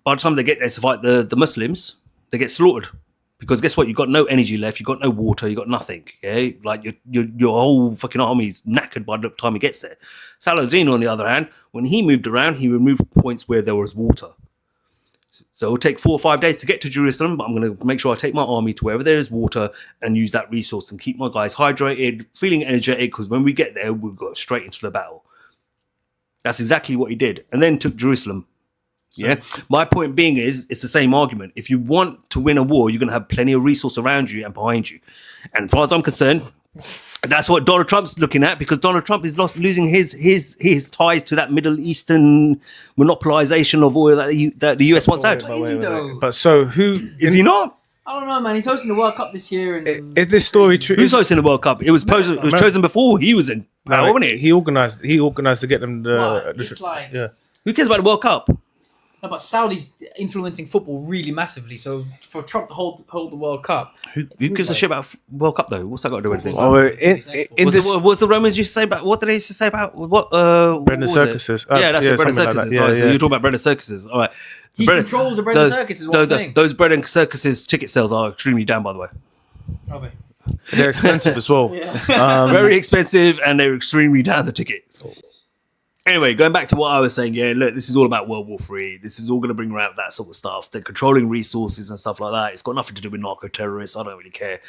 By the time they get there to fight the Muslims, they get slaughtered. Because guess what? You've got no energy left. You've got no water. You've got nothing. Yeah. Like your whole fucking army's knackered by the time he gets there. Saladin, on the other hand, when he moved around, he removed points where there was water. So it'll take 4 or 5 days to get to Jerusalem, but I'm going to make sure I take my army to wherever there is water and use that resource and keep my guys hydrated, feeling energetic, because when we get there, we've got straight into the battle. That's exactly what he did. And then took Jerusalem. So, yeah. My point being is, it's the same argument. If you want to win a war, you're going to have plenty of resource around you and behind you. And as far as I'm concerned, that's what Donald Trump's looking at, because Donald Trump is losing his ties to that Middle Eastern monopolization of oil that the US wants out. But so who is he not? I don't know, man. He's hosting the World Cup this year. And is this story true? Who's hosting the World Cup? It was chosen before he was in power, wasn't it? He organized to get them it's like, yeah. Who cares about the World Cup? No, but Saudi's influencing football really massively. So for Trump to hold the World Cup, Who gives a shit about World Cup though? What's that got to do with anything? Oh, What's the Romans used to say about? What did they used to say about what? Brendan what was it? circuses. Yeah, that's it. Brendan something circuses. like that. Right, so Yeah, you're talking about Brendan circuses. All right. he controls the Brendan Circus. Is what I'm saying. Those Brendan circuses ticket sales are extremely down, by the way. Are they? They're expensive as well. Very expensive, and they're extremely down the tickets. Anyway, going back to what I was saying, yeah, look, this is all about World War III. This is all going to bring around that sort of stuff. They're controlling resources and stuff like that. It's got nothing to do with narco-terrorists. I don't really care.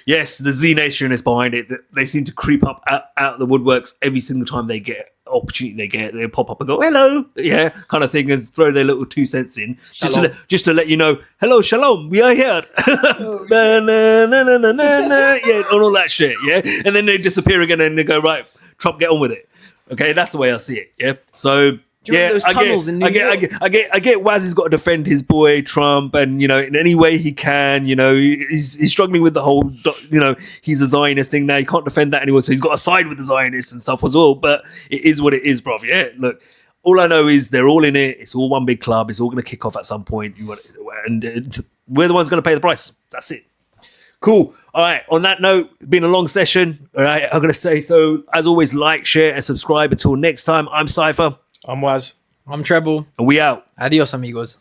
Yes, the Z Nation is behind it. They seem to creep up out of the woodworks every single time they get opportunity. They pop up and go, hello, yeah, kind of thing, and throw their little 2 cents in. Just to let you know, hello, shalom, we are here. Na, na, na, na, na, na, na. Yeah, and all that shit, yeah. And then they disappear again and they go, right, Trump, get on with it. Okay, that's the way I see it. Yeah. So yeah, those tunnels in New York? I get Waz has got to defend his boy Trump, and you know, in any way he can. You know, he's struggling with the whole, you know, he's a Zionist thing now. He can't defend that anymore, so he's got to side with the Zionists and stuff as well. But it is what it is, bro. Yeah. Look, all I know is they're all in it. It's all one big club. It's all going to kick off at some point. And we're the ones going to pay the price. That's it. Cool. All right. On that note, been a long session. All right. I'm going to say so. As always, like, share, and subscribe. Until next time, I'm Cypher. I'm Waz. I'm Treble. And we out. Adios, amigos.